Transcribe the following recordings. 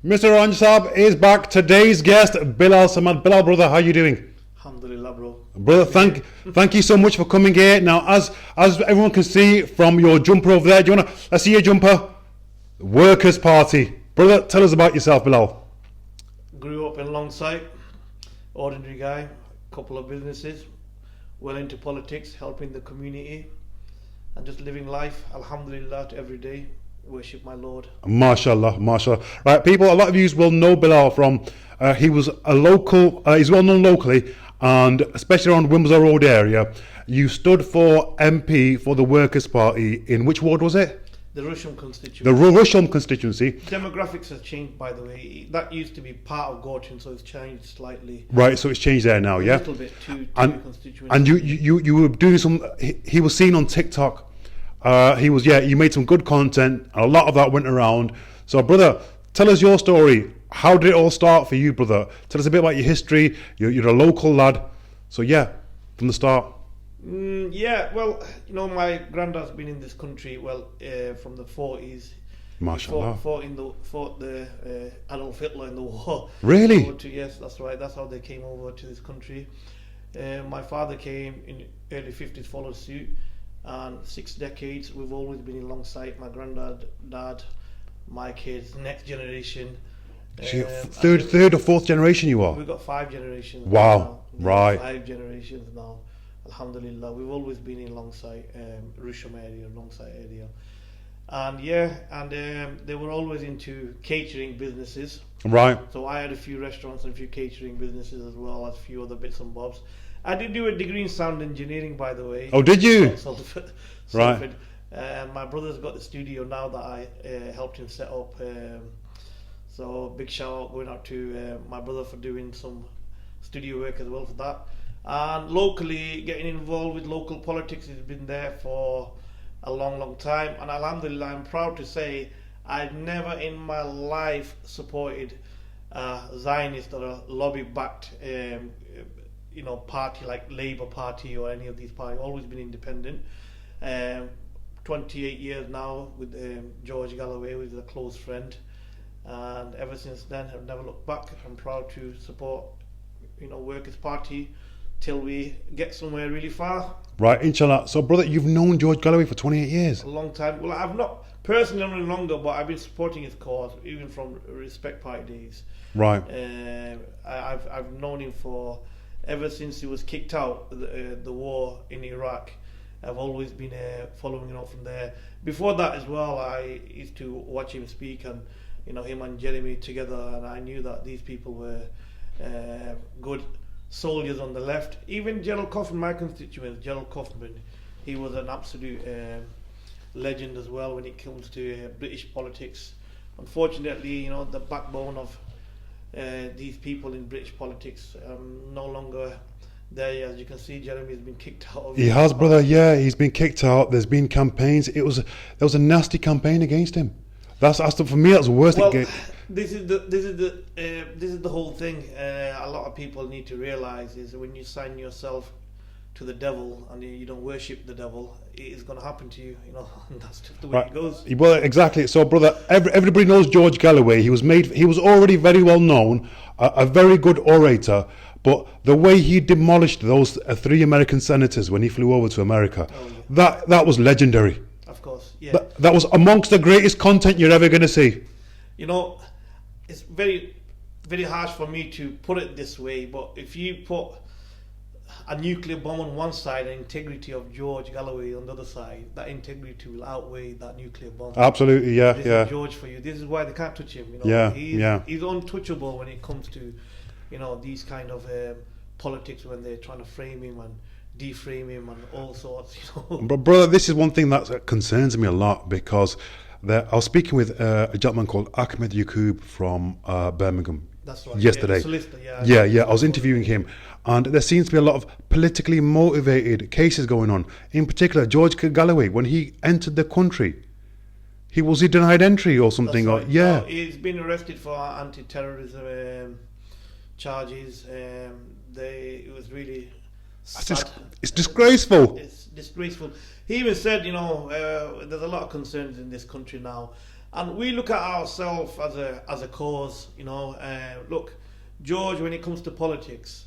Mr. Ranjha is back. Today's guest, Bilal Samad. Bilal, brother, how are you doing? Alhamdulillah, bro. Brother, thank you so much for coming here. Now, as everyone can see from your jumper over there, do you wanna let's see your jumper? Workers' Party. Brother, tell us about yourself, Bilal. Grew up in Longside, ordinary guy, couple of businesses, well into politics, helping the community, and just living life, alhamdulillah, every day. Worship my Lord. MashaAllah, MashaAllah. Right, people, a lot of you will know Bilal from, he was a local, he's well known locally, and especially around Wimbledon Road area. You stood for MP for the Workers' Party in which ward was it? The Rusham constituency. The Rusham constituency. Demographics has changed, by the way. That used to be part of Gorton, so it's changed slightly. Right, so it's changed there now, yeah? A little bit, two constituencies. And you were doing some, he was seen on TikTok. You made some good content, and a lot of that went around. So, brother, tell us your story. How did it all start for you, brother? Tell us a bit about your history. You're a local lad. So, yeah, from the start. Well, my granddad's been in this country, from the 40s. MashaAllah. Fought the Adolf Hitler in the war. Really? Yes, that's right. That's how they came over to this country. My father came in early 50s, followed suit. And 6 decades, we've always been alongside my granddad, dad, my kids, next generation. Third or fourth generation you are? We've got 5 generations. Wow, now. right. 5 generations now. Alhamdulillah, we've always been in alongside Rusham area, alongside area. And they were always into catering businesses. Right. So I had a few restaurants and a few catering businesses as well as a few other bits and bobs. I did do a degree in sound engineering, by the way. Oh, did you? Salford. Right. My brother's got the studio now that I helped him set up. So big shout out going out to my brother for doing some studio work as well for that. And locally, getting involved with local politics has been there for a long, long time. And alhamdulillah, I'm proud to say I've never in my life supported a Zionist or a lobby-backed party like Labour Party or any of these parties. Always been independent. 28 years now with George Galloway, who is a close friend, and ever since then I've never looked back. I'm proud to support Workers' Party till we get somewhere really far. Right, inshallah. So, brother, you've known George Galloway for 28 years. A long time. Well, I've not personally known him longer, but I've been supporting his cause even from Respect Party days. Right. I've known him for ever since he was kicked out the war in Iraq. I've always been following him up from there. Before that as well, I used to watch him speak, and him and Jeremy together, and I knew that these people were good soldiers on the left. Even Gerald Kaufman, my constituent, Gerald Kaufman, he was an absolute legend as well when it comes to British politics. Unfortunately, the backbone of these people in British politics no longer there. As you can see, Jeremy's been kicked out. He has, brother. Yeah, he's been kicked out. There's been campaigns. There was a nasty campaign against him. That's for me. That's the worst. This is the whole thing. A lot of people need to realize is when you sign yourself to the devil and you don't worship the devil, it is going to happen to you. And that's just the way it goes. Well, exactly. So, brother, everybody knows George Galloway. He was already very well known, a very good orator. But the way he demolished those 3 American senators when he flew over to America, that was legendary. Of course, yeah. That was amongst the greatest content you're ever going to see. It's very, very harsh for me to put it this way, but if you put a nuclear bomb on one side and integrity of George Galloway on the other side, that integrity will outweigh that nuclear bomb. Absolutely, yeah, this yeah. is George for you. This is why they can't touch him. He's untouchable when it comes to, these kind of politics when they're trying to frame him and deframe him and all sorts. But brother, this is one thing that concerns me a lot because I was speaking with a gentleman called Ahmed Yaqub from Birmingham. That's right. Yesterday. Yeah, I was interviewing him, and there seems to be a lot of politically motivated cases going on. In particular, George Galloway, when he entered the country, was he denied entry or something? That's right. Yeah. No, he's been arrested for anti-terrorism charges. It was really sad. It's disgraceful. It's disgraceful. He even said, there's a lot of concerns in this country now. And we look at ourselves as a cause, look, George, when it comes to politics,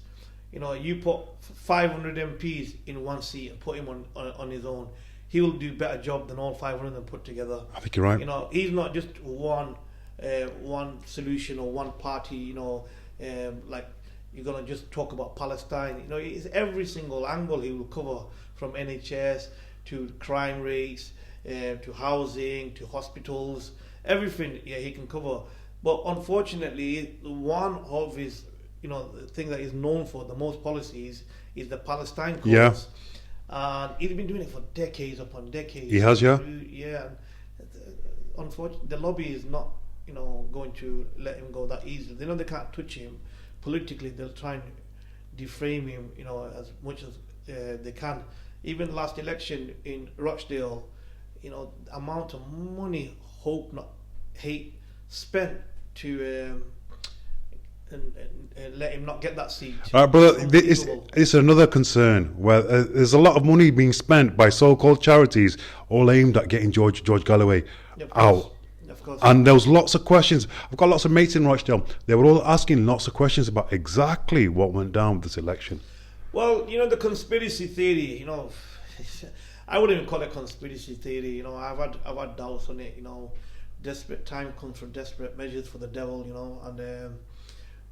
you put 500 MPs in one seat and put him on his own, he will do a better job than all 500 of them put together. I think you're right. He's not just one solution or one party, like you're going to just talk about Palestine. It's every single angle he will cover, from NHS to crime rates, to housing, to hospitals, everything he can cover. But unfortunately, one of his, the thing that he's known for, the most policies, is the Palestine cause. Yeah. And he's been doing it for decades upon decades. He has, yeah. Yeah. Unfortunately, the lobby is not, going to let him go that easily. They know they can't touch him. Politically, they'll try and deframe him, as much as they can. Even last election in Rochdale, the amount of money, hope not hate, spent to and let him not get that seat. Brother, this is another concern where there's a lot of money being spent by so-called charities, all aimed at getting George Galloway out. Of course. And there was lots of questions. I've got lots of mates in Rochdale. They were all asking lots of questions about exactly what went down with this election. Well, the conspiracy theory, I wouldn't even call it conspiracy theory. I've had doubts on it. Desperate time comes from desperate measures for the devil. And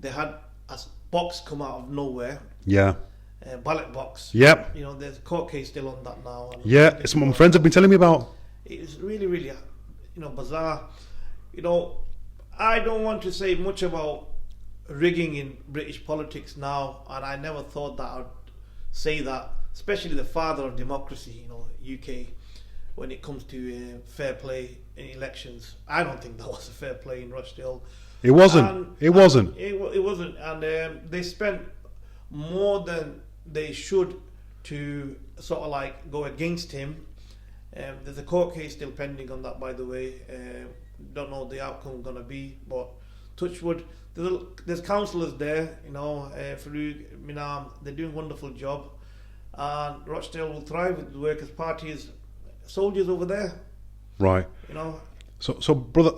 they had a box come out of nowhere. Yeah. Ballot box. Yep. There's a court case still on that now. And yeah, it's what my friends have been telling me about. It's really, really, bizarre. I don't want to say much about rigging in British politics now, and I never thought that I'd say that, especially the father of democracy, UK, when it comes to fair play in elections. I don't think that was a fair play in Rochdale. It wasn't. It wasn't. It wasn't. And they spent more than they should to sort of like go against him. There's a court case still pending on that, by the way. Don't know the outcome going to be, but touch wood. There's councillors there, Farouk, Minam, they're doing a wonderful job. And Rochdale will thrive with the Workers' Party's soldiers over there. Right. So brother,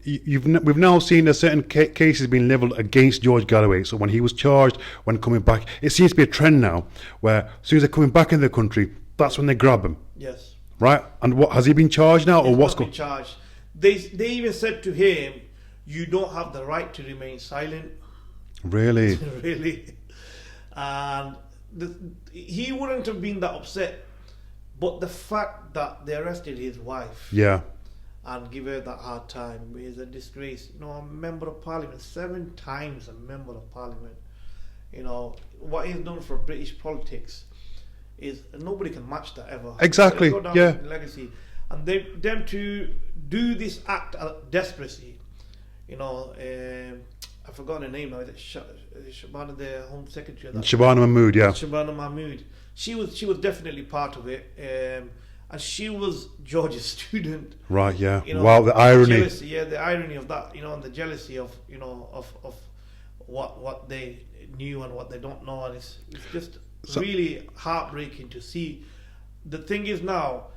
we've now seen a certain cases being levelled against George Galloway. So when he was charged, when coming back, it seems to be a trend now where as soon as they're coming back in the country, that's when they grab him. Yes. Right. And what has he been charged now, or what's going? Charged. They even said to him, "You don't have the right to remain silent." Really. Really. And he wouldn't have been that upset, but the fact that they arrested his wife. Yeah. And give her that hard time is a disgrace. A member of parliament, 7 times a member of parliament. What he's done for British politics is nobody can match that ever. Exactly. Go down Yeah. in legacy, and them to do this act of desperacy. I've forgotten her name now. Is it Shabana, the Home Secretary? Shabana Mahmood, yeah. Shabana Mahmood. She was definitely part of it. And she was George's student. Right, yeah. Wow, the irony. Jealousy, the irony of that, and the jealousy of of what they knew and what they don't know, and it's just really heartbreaking to see. The thing is now,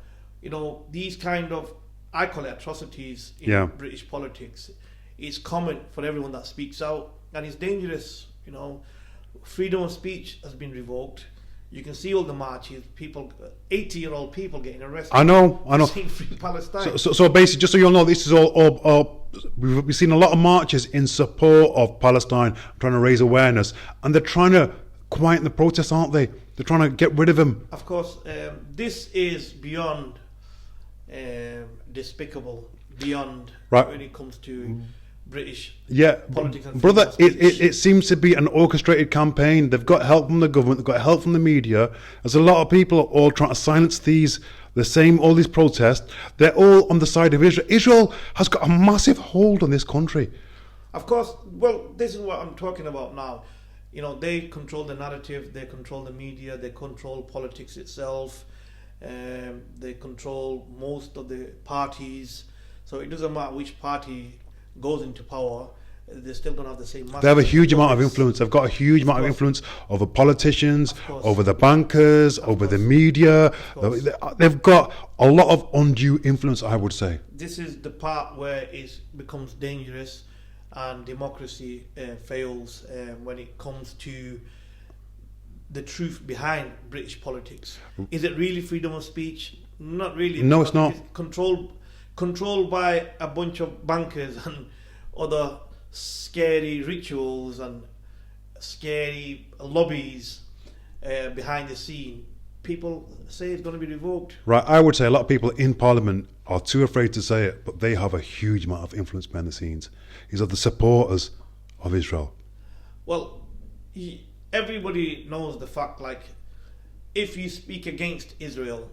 these kind of, I call it atrocities in British politics. It's common for everyone that speaks out, and it's dangerous. Freedom of speech has been revoked. You can see all the marches, 80-year-old people getting arrested. I know. Saying free Palestine. So basically, just so you all know, this is all we've seen a lot of marches in support of Palestine, trying to raise awareness, and they're trying to quieten the protests, aren't they? They're trying to get rid of him. Of course, this is beyond despicable, beyond when it comes to British politics and brother, it seems to be an orchestrated campaign. They've got help from the government, they've got help from the media. There's a lot of people all trying to silence all these protests. They're all on the side of Israel. Israel has got a massive hold on this country. Of course, well, this is what I'm talking about now. They control the narrative, they control the media, they control politics itself, they control most of the parties. So it doesn't matter which party goes into power, they're still going to have the same. They have a huge amount of influence. They've got a huge amount of influence over politicians, over the bankers, over the media. They've got a lot of undue influence, I would say. This is the part where it becomes dangerous and democracy fails when it comes to the truth behind British politics. Is it really freedom of speech? Not really. No, it's not. It's controlled by a bunch of bankers and other scary rituals and scary lobbies behind the scene. People say it's going to be revoked. Right, I would say a lot of people in Parliament are too afraid to say it, but they have a huge amount of influence behind the scenes. These are the supporters of Israel. Well, everybody knows the fact, like, if you speak against Israel,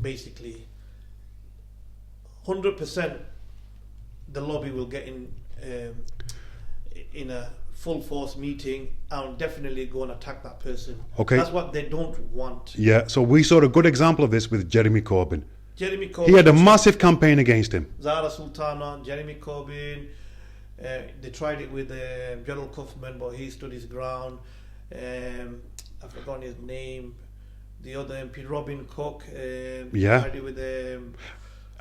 basically, 100% the lobby will get in a full force meeting and definitely go and attack that person. Okay. That's what they don't want. Yeah, so we saw a good example of this with Jeremy Corbyn. Jeremy Corbyn. He had a massive campaign against him. Zara Sultana, Jeremy Corbyn. They tried it with Gerald Kaufman, but he stood his ground. I've forgotten his name. The other MP, Robin Cook. Tried it with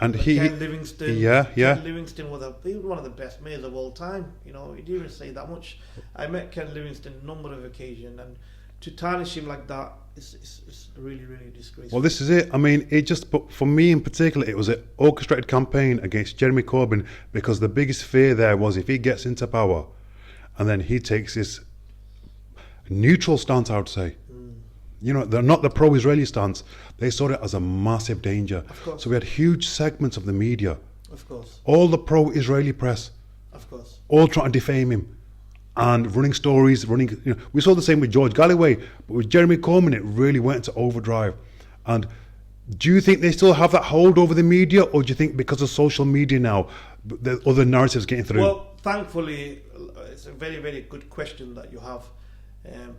and Ken Livingstone. Yeah. Ken Livingstone was one of the best mayors of all time. You know, he didn't even say that much. I met Ken Livingstone a number of occasions, and to tarnish him like that is really, really disgraceful. Well, this is it. I mean, but for me in particular, it was an orchestrated campaign against Jeremy Corbyn because the biggest fear there was if he gets into power and then he takes this neutral stance, I would say. You know, they're not the pro-Israeli stance. They saw it as a massive danger. Of course. So we had huge segments of the media. Of course. All the pro-Israeli press. Of course. All trying to defame him. And running stories, we saw the same with George Galloway, but with Jeremy Corbyn, it really went into overdrive. And do you think they still have that hold over the media, or do you think because of social media now, the other narratives getting through? Well, thankfully, it's a very, very good question that you have.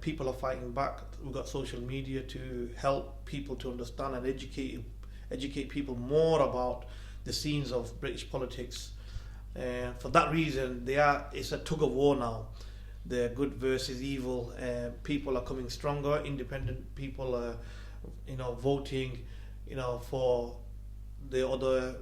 People are fighting back. We've got social media to help people to understand and educate people more about the scenes of British politics. For that reason, it's a tug of war now. The good versus evil. People are coming stronger. Independent people are, voting, for the other,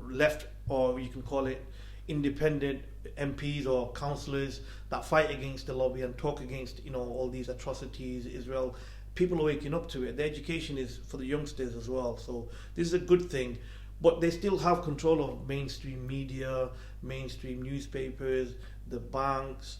left, or you can call it independent MPs or councillors that fight against the lobby and talk against, all these atrocities, Israel. People are waking up to it. The education is for the youngsters as well. So this is a good thing. But they still have control of mainstream media, mainstream newspapers, the banks,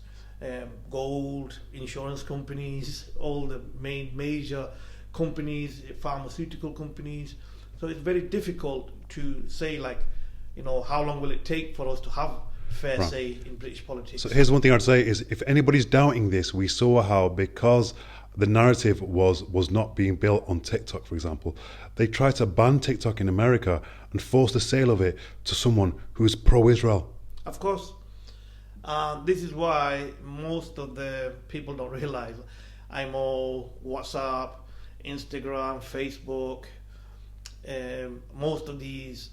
gold, insurance companies, all the major companies, pharmaceutical companies. So it's very difficult to say, how long will it take for us to have fair say in British politics? So here's one thing I'd say is, if anybody's doubting this, we saw how, because the narrative was not being built on TikTok, for example, they tried to ban TikTok in America and force the sale of it to someone who is pro-Israel. Of course. This is why most of the people don't realize I'm all WhatsApp, Instagram, Facebook. Most of these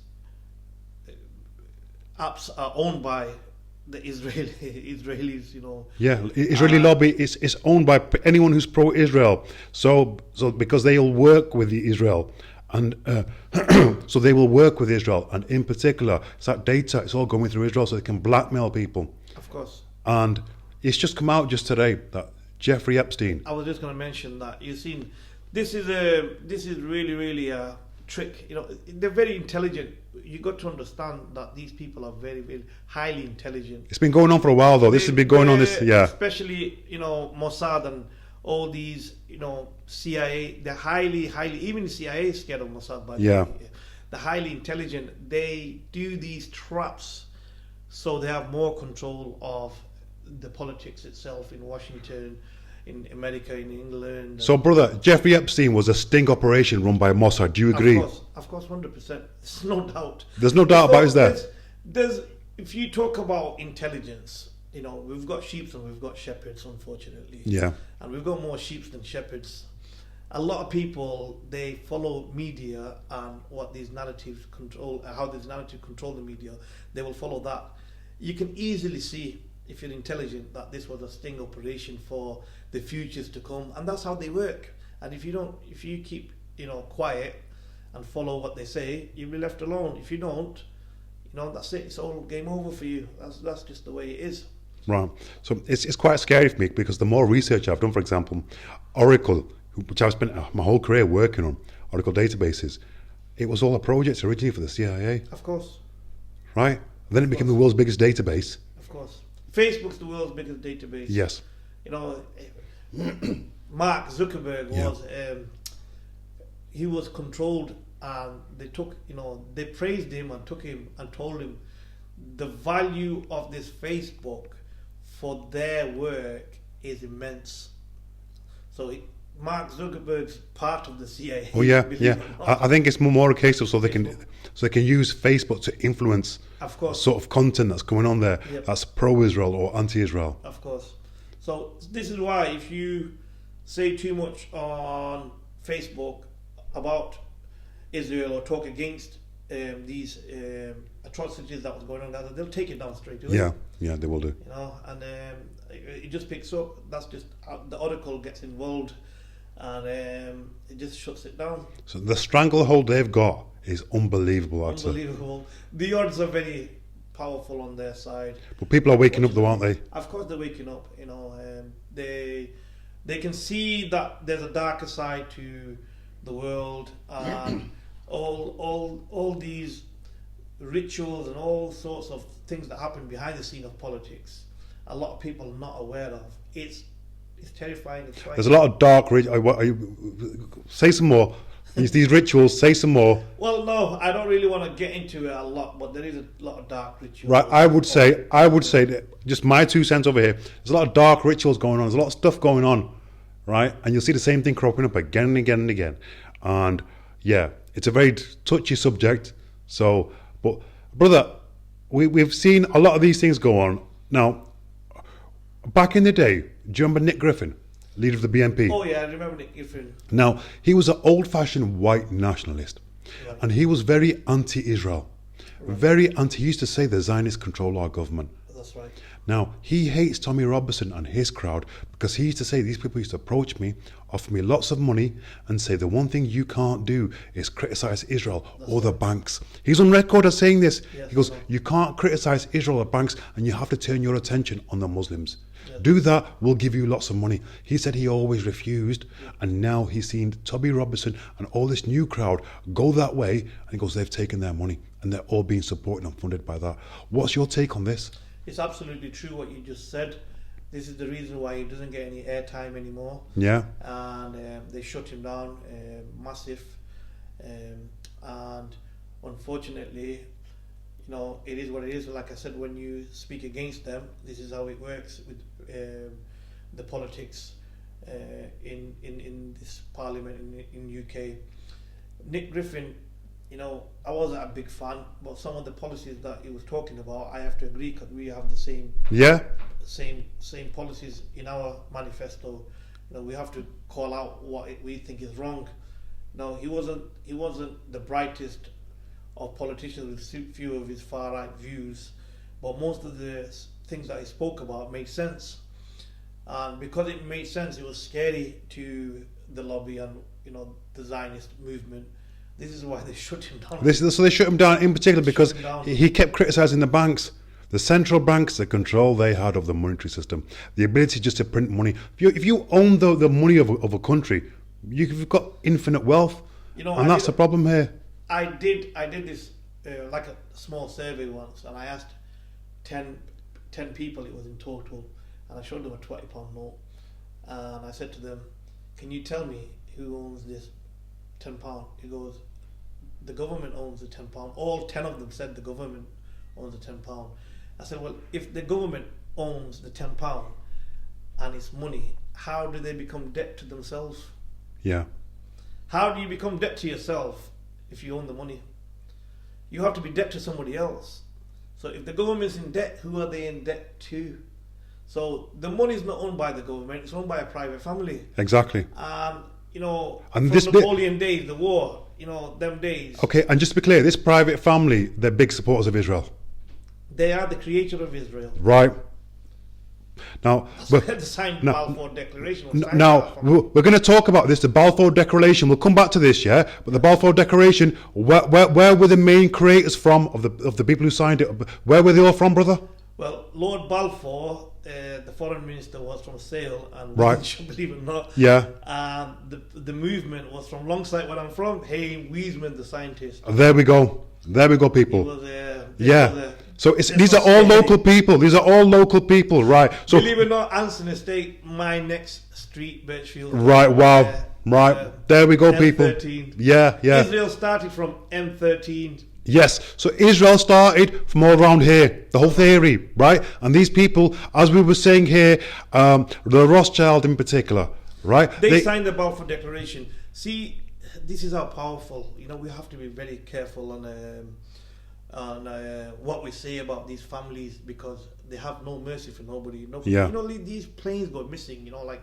apps are owned by the Israelis, Yeah, Israeli lobby is owned by anyone who's pro-Israel. So because they'll work with Israel, and so they will work with Israel, and in particular, it's that data. It's all going through Israel, so they can blackmail people. Of course. And it's just come out just today that Jeffrey Epstein. I was just going to mention that. You've seen, this is really, really a trick. They're very intelligent. You got to understand that these people are very, very highly intelligent. It's been going on for a while, though. This has been going on. Especially Mossad and all these, CIA. They're highly, even the CIA is scared of Mossad. By the way. They're highly intelligent. They do these traps, so they have more control of the politics itself in Washington, in America, in England. So, brother, Jeffrey Epstein was a sting operation run by Mossad. Do you agree? Of course, 100%. There's no doubt. There's no doubt about it, is there? There's, if you talk about intelligence, we've got sheep and we've got shepherds, unfortunately. Yeah. And we've got more sheep than shepherds. A lot of people, they follow media and what these narratives control, how these narratives control the media. They will follow that. you can easily see, if you're intelligent, that this was a sting operation for the futures to come, and that's how they work. And if you keep quiet and follow what they say, you'll be left alone. If you don't, that's it. It's all game over for you. That's just the way it is. Right. So it's quite scary for me, because the more research I've done, for example, Oracle, which I've spent my whole career working on, Oracle databases, it was all a project originally for the CIA. Of course. Right? And then it became the world's biggest database. Of course. Facebook's the world's biggest database. Yes. Mark Zuckerberg was he was controlled, and they praised him and took him and told him the value of this Facebook for their work is immense. So Mark Zuckerberg's part of the CIA. Oh yeah. I think it's more a case of so they can use Facebook to influence, of course, sort of content that's going on there. Yep. That's pro-Israel or anti-Israel. Of course. So this is why if you say too much on Facebook about Israel or talk against these atrocities that was going on, they'll take it down straight away. Yeah, they will do. And it just picks up. That's just the Oracle gets involved, and it just shuts it down. So the stranglehold they've got is unbelievable. Unbelievable. The odds are very powerful on their side. But people are waking up, though, aren't they? Of course, they're waking up. They can see that there's a darker side to the world, and all these rituals and all sorts of things that happen behind the scene of politics. A lot of people are not aware of. It's terrifying. There's a lot of dark say some more. These rituals, say some more. Well, no, I don't really want to get into it a lot, but there is a lot of dark rituals. Right, I would say that, just my 2 cents over here, there's a lot of dark rituals going on, there's a lot of stuff going on, right? And you'll see the same thing cropping up again and again and again. And yeah, it's a very touchy subject. So, but brother, we've seen a lot of these things go on. Now, back in the day, do you remember Nick Griffin, leader of the BNP? Oh yeah, I remember Nick Griffin. Now, he was an old-fashioned white nationalist, right, and he was very anti-Israel, right, very anti. He used to say the Zionists control our government. That's right. Now, he hates Tommy Robinson and his crowd because he used to say these people used to approach me, offer me lots of money, and say the one thing you can't do is criticize Israel or the banks. He's on record as saying this. Yes, he goes, you can't criticize Israel or banks, and you have to turn your attention on the Muslims. Yes. Do that, we'll give you lots of money. He said he always refused, and now he's seen Tommy Robinson and all this new crowd go that way, and he goes, they've taken their money, and they're all being supported and funded by that. What's your take on this? It's absolutely true what you just said. This is the reason why he doesn't get any airtime anymore. Yeah. And they shut him down, massive. And unfortunately, it is what it is. Like I said, when you speak against them, this is how it works with the politics in this parliament in UK. Nick Griffin, I wasn't a big fan, but some of the policies that he was talking about, I have to agree, because we have the same policies in our manifesto. We have to call out what we think is wrong. No, he wasn't the brightest of politicians with few of his far right views, but most of the things that he spoke about made sense, and because it made sense, it was scary to the lobby and the Zionist movement. This is why they shut him down. So they shut him down in particular because he kept criticising the banks, the central banks, the control they had of the monetary system, the ability just to print money. If you own the money of a country, you've got infinite wealth, and that's the problem here. I did this like a small survey once, and I asked 10 people, it was in total, and I showed them a £20 note, and I said to them, can you tell me who owns this £10? He goes, the government owns the £10. All 10 of them said the government owns the £10. I said, well, if the government owns the £10 and it's money, how do they become debt to themselves? Yeah. How do you become debt to yourself if you own the money? You have to be debt to somebody else. So if the government's in debt, who are they in debt to? So the money is not owned by the government, it's owned by a private family. Exactly. And and from Napoleon days, the war, them days. Okay, and just to be clear, this private family, they're big supporters of Israel. They are the creator of Israel. Right. Now, The signed Balfour Declaration. Was signed now we're going to talk about this, the Balfour Declaration. We'll come back to this, yeah. But the Balfour Declaration, where were the main creators from of the people who signed it? Where were they all from, brother? Well, Lord Balfour, the foreign minister, was from Sale, and Right. believe it or not, Yeah. the movement was from alongside where I'm from. Hayne Wiesman, the scientist. There we go. There we go, He people. was, Yeah. So this these are was all Sale. local people. These are all local people, right? So Believe it or not, Anson Estate, my next street, Birchfield. right, wow, right. There we go, people. M13. Yeah, yeah. Israel started from M13. Yes, so Israel started from all around here, the whole theory, right? And these people, as we were saying here, the Rothschild in particular, right? They signed the Balfour Declaration. See, this is how powerful. We have to be very careful on what we say about these families, because they have no mercy for nobody. Yeah. These planes go missing. Like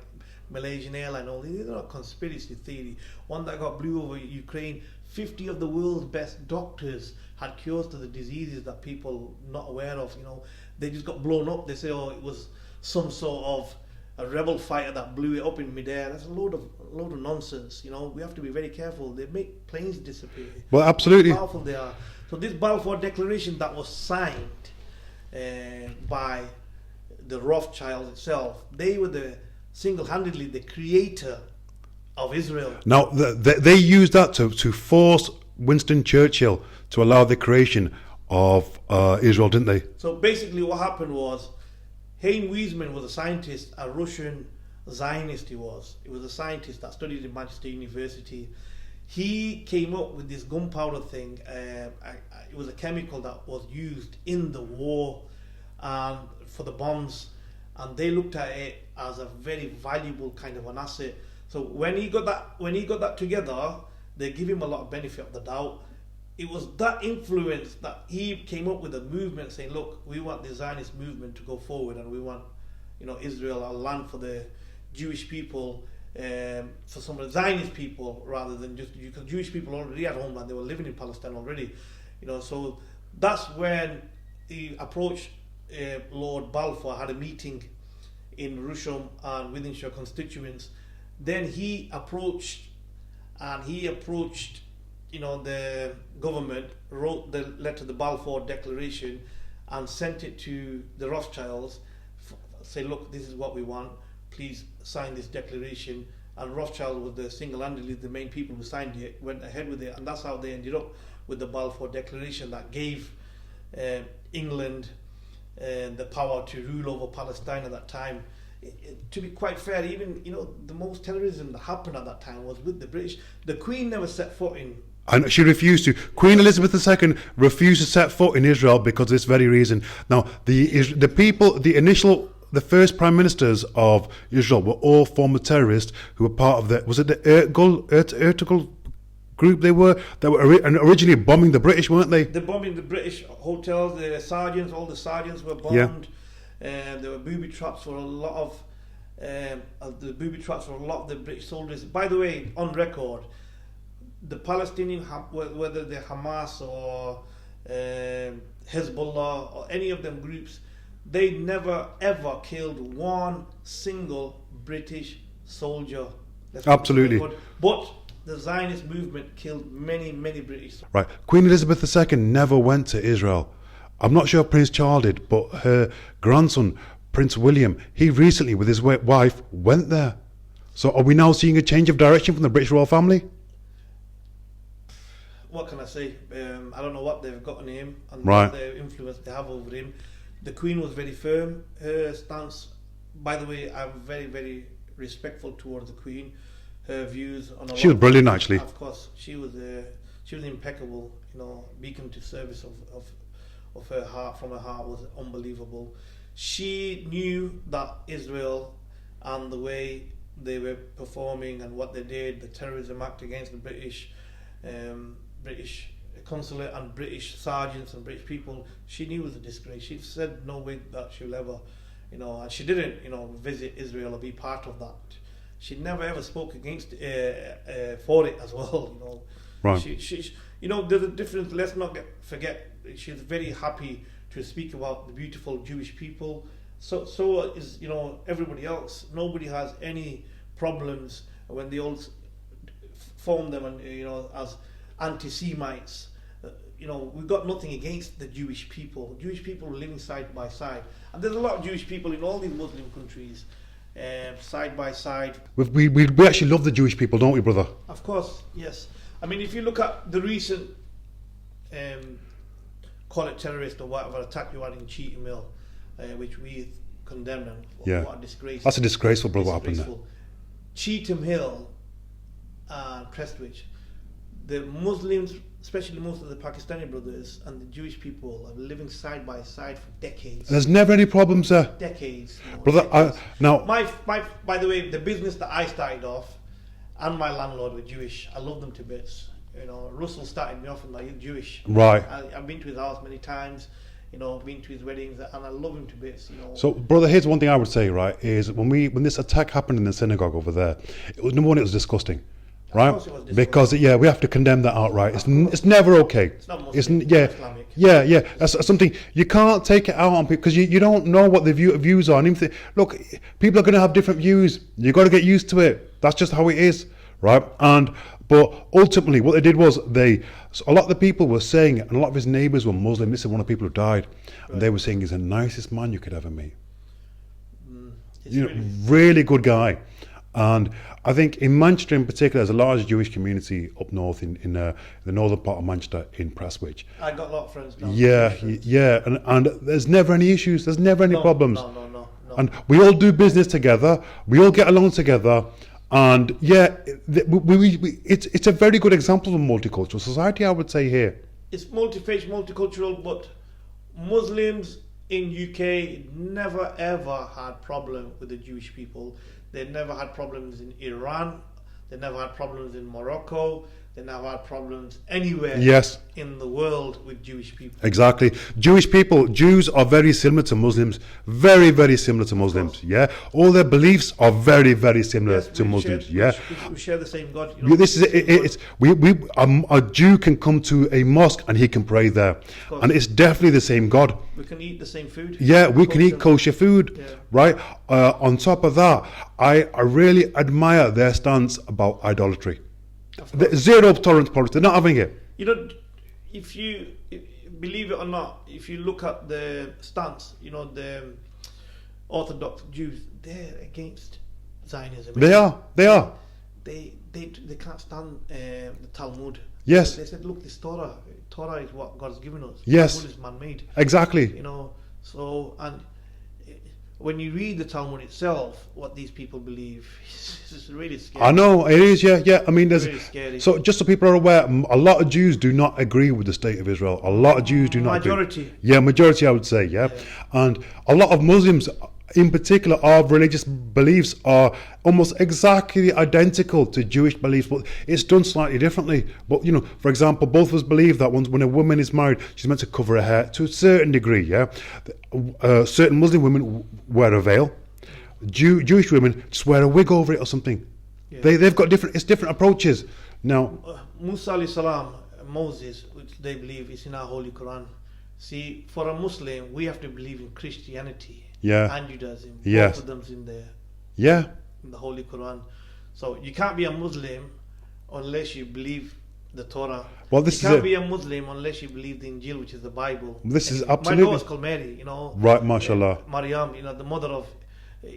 Malaysian airline. All these are not conspiracy theory. One that got blew over Ukraine. 50 of the world's best doctors had cures to the diseases that people not aware of. They just got blown up. They say, it was some sort of a rebel fighter that blew it up in midair. That's a load of nonsense. We have to be very careful. They make planes disappear. Well, absolutely. How powerful they are. So this Balfour Declaration that was signed by the Rothschild itself, they were single-handedly the creator of Israel. Now, they used that to force Winston Churchill to allow the creation of Israel, didn't they? So basically what happened was, Hayne Wiesman was a scientist, a Russian Zionist he was. He was a scientist that studied in Manchester University. He came up with this gunpowder thing. It was a chemical that was used in the war for the bombs, and they looked at it as a very valuable kind of an asset. So when he got that together, they give him a lot of benefit of the doubt. It was that influence that he came up with a movement saying, look, we want the Zionist movement to go forward, and we want Israel, a land for the Jewish people, for some of the Zionist people, rather than just because Jewish people already had homeland, they were living in Palestine already. So that's when he approached Lord Balfour, had a meeting in Rusham and Wythenshawe constituents. Then he approached the government, wrote the letter, the Balfour Declaration, and sent it to the Rothschilds. Say, look, this is what we want. Please sign this declaration. And Rothschild was the single-handedly the main people who signed it, went ahead with it, and that's how they ended up with the Balfour Declaration that gave England the power to rule over Palestine at that time. To be quite fair, even the most terrorism that happened at that time was with the British. The Queen never set foot in. And she refused to. Queen Elizabeth II refused to set foot in Israel because of this very reason. Now, the first prime ministers of Israel were all former terrorists who were part of the Ertugrul group. They were originally bombing the British, weren't they? They're bombing the British hotels. The sergeants, all the sergeants were bombed. Yeah. There were booby traps for a lot of the British soldiers. By the way, on record, the Palestinian, whether they're Hamas or Hezbollah or any of them groups, they never ever killed one single British soldier. Absolutely. But the Zionist movement killed many, many British. Right. Queen Elizabeth II never went to Israel. I'm not sure Prince Charles did, but her grandson, Prince William, he recently, with his wife, went there. So are we now seeing a change of direction from the British royal family? What can I say? I don't know what they've got on him and right. what their influence they have over him. The Queen was very firm. Her stance, by the way, I'm very, very respectful towards the Queen. Her views on a she was brilliant, actually. Of course, she was impeccable. Beacon to service of her heart, from her heart, was unbelievable. She knew that Israel and the way they were performing and what they did, the terrorism act against the British consulate and British sergeants and British people, she knew it was a disgrace. She said no way that she'll ever, and she didn't, visit Israel or be part of that. She never ever spoke against for it as well. Right. She there's a difference. Let's not forget. She's very happy to speak about the beautiful Jewish people. So is everybody else. Nobody has any problems when they all form them and as anti-Semites. We've got nothing against the Jewish people. Jewish people are living side by side, and there's a lot of Jewish people in all these Muslim countries, side by side. We actually love the Jewish people, don't we, brother? Of course, yes. I mean, if you look at the recent, call it terrorist or whatever, attack you had in Cheetham Hill, which we condemn, and what a disgrace. That's a disgraceful, brother, what happened there. Cheetham Hill and Prestwich, the Muslims, especially most of the Pakistani brothers and the Jewish people, are living side by side for decades. There's never any problems there. Decades. Brother, decades. Now... By the way, the business that I started off, and my landlord were Jewish. I love them to bits. Russell started me off and he's Jewish. Right. I've been to his house many times. Been to his weddings, and I love him to bits. So, brother, here's one thing I would say, right? Is when this attack happened in the synagogue over there, it was number one, it was disgusting, right? Of course it was disgusting. Because we have to condemn that outright. It's never okay. It's not Muslim. Islamic. Yeah. That's something you can't take it out on people because you don't know what the views are. And look, people are going to have different views. You got to get used to it. That's just how it is, right? But ultimately, what they did was a lot of the people were saying, and a lot of his neighbours were Muslim. This is one of the people who died, and they were saying he's the nicest man you could ever meet. Really good guy. And I think in Manchester in particular, there's a large Jewish community up north in the northern part of Manchester in Prestwich. I got a lot of friends down there. And there's never any issues. There's never any problems. No. And we all do business together. We all get along together. And it's a very good example of a multicultural society, I would say here. It's multi-faith, multicultural, but Muslims in UK never ever had problem with the Jewish people. They never had problems in Iran. They never had problems in Morocco. They never had problems anywhere in the world with Jewish people. Exactly. Jews are very similar to Muslims. Very, very similar to Muslims. Yeah. All their beliefs are very, very similar to Muslims. We share the same God. This is it. A Jew can come to a mosque and he can pray there, and it's definitely the same God. We can eat the same food. Yeah, we can eat kosher food, right? On top of that, I really admire their stance about idolatry. Zero tolerance policy. They're not having it. If you believe it or not, if you look at the stance, the Orthodox Jews, they're against Zionism. They are. They can't stand the Talmud. Yes. They said, look, this Torah is what God's given us. Yes. Talmud is man-made. Exactly. So, and when you read the Talmud itself, what these people believe, it's really scary. I know, it is, yeah. I mean, there's... Really scary. So, just so people are aware, a lot of Jews do not agree with the state of Israel. A lot of Jews do not Majority. agree. Yeah, majority, I would say, yeah. And a lot of Muslims, in particular, our religious beliefs are almost exactly identical to Jewish beliefs, but it's done slightly differently. But, for example, both of us believe that when a woman is married, she's meant to cover her hair to a certain degree, yeah? Certain Muslim women wear a veil. Jewish women just wear a wig over it or something. Yeah. They've got different approaches. Now, Musa alayhi salam, Moses, which they believe is in our Holy Quran. See, for a Muslim, we have to believe in Christianity and Judaism. Both of them's in there. Yeah. In the Holy Quran. So you can't be a Muslim unless you believe the Torah. Well, you can't be a Muslim unless you believe the Injil, which is the Bible. This is absolutely... My daughter's called Mary, Right, mashallah. Maryam, the mother of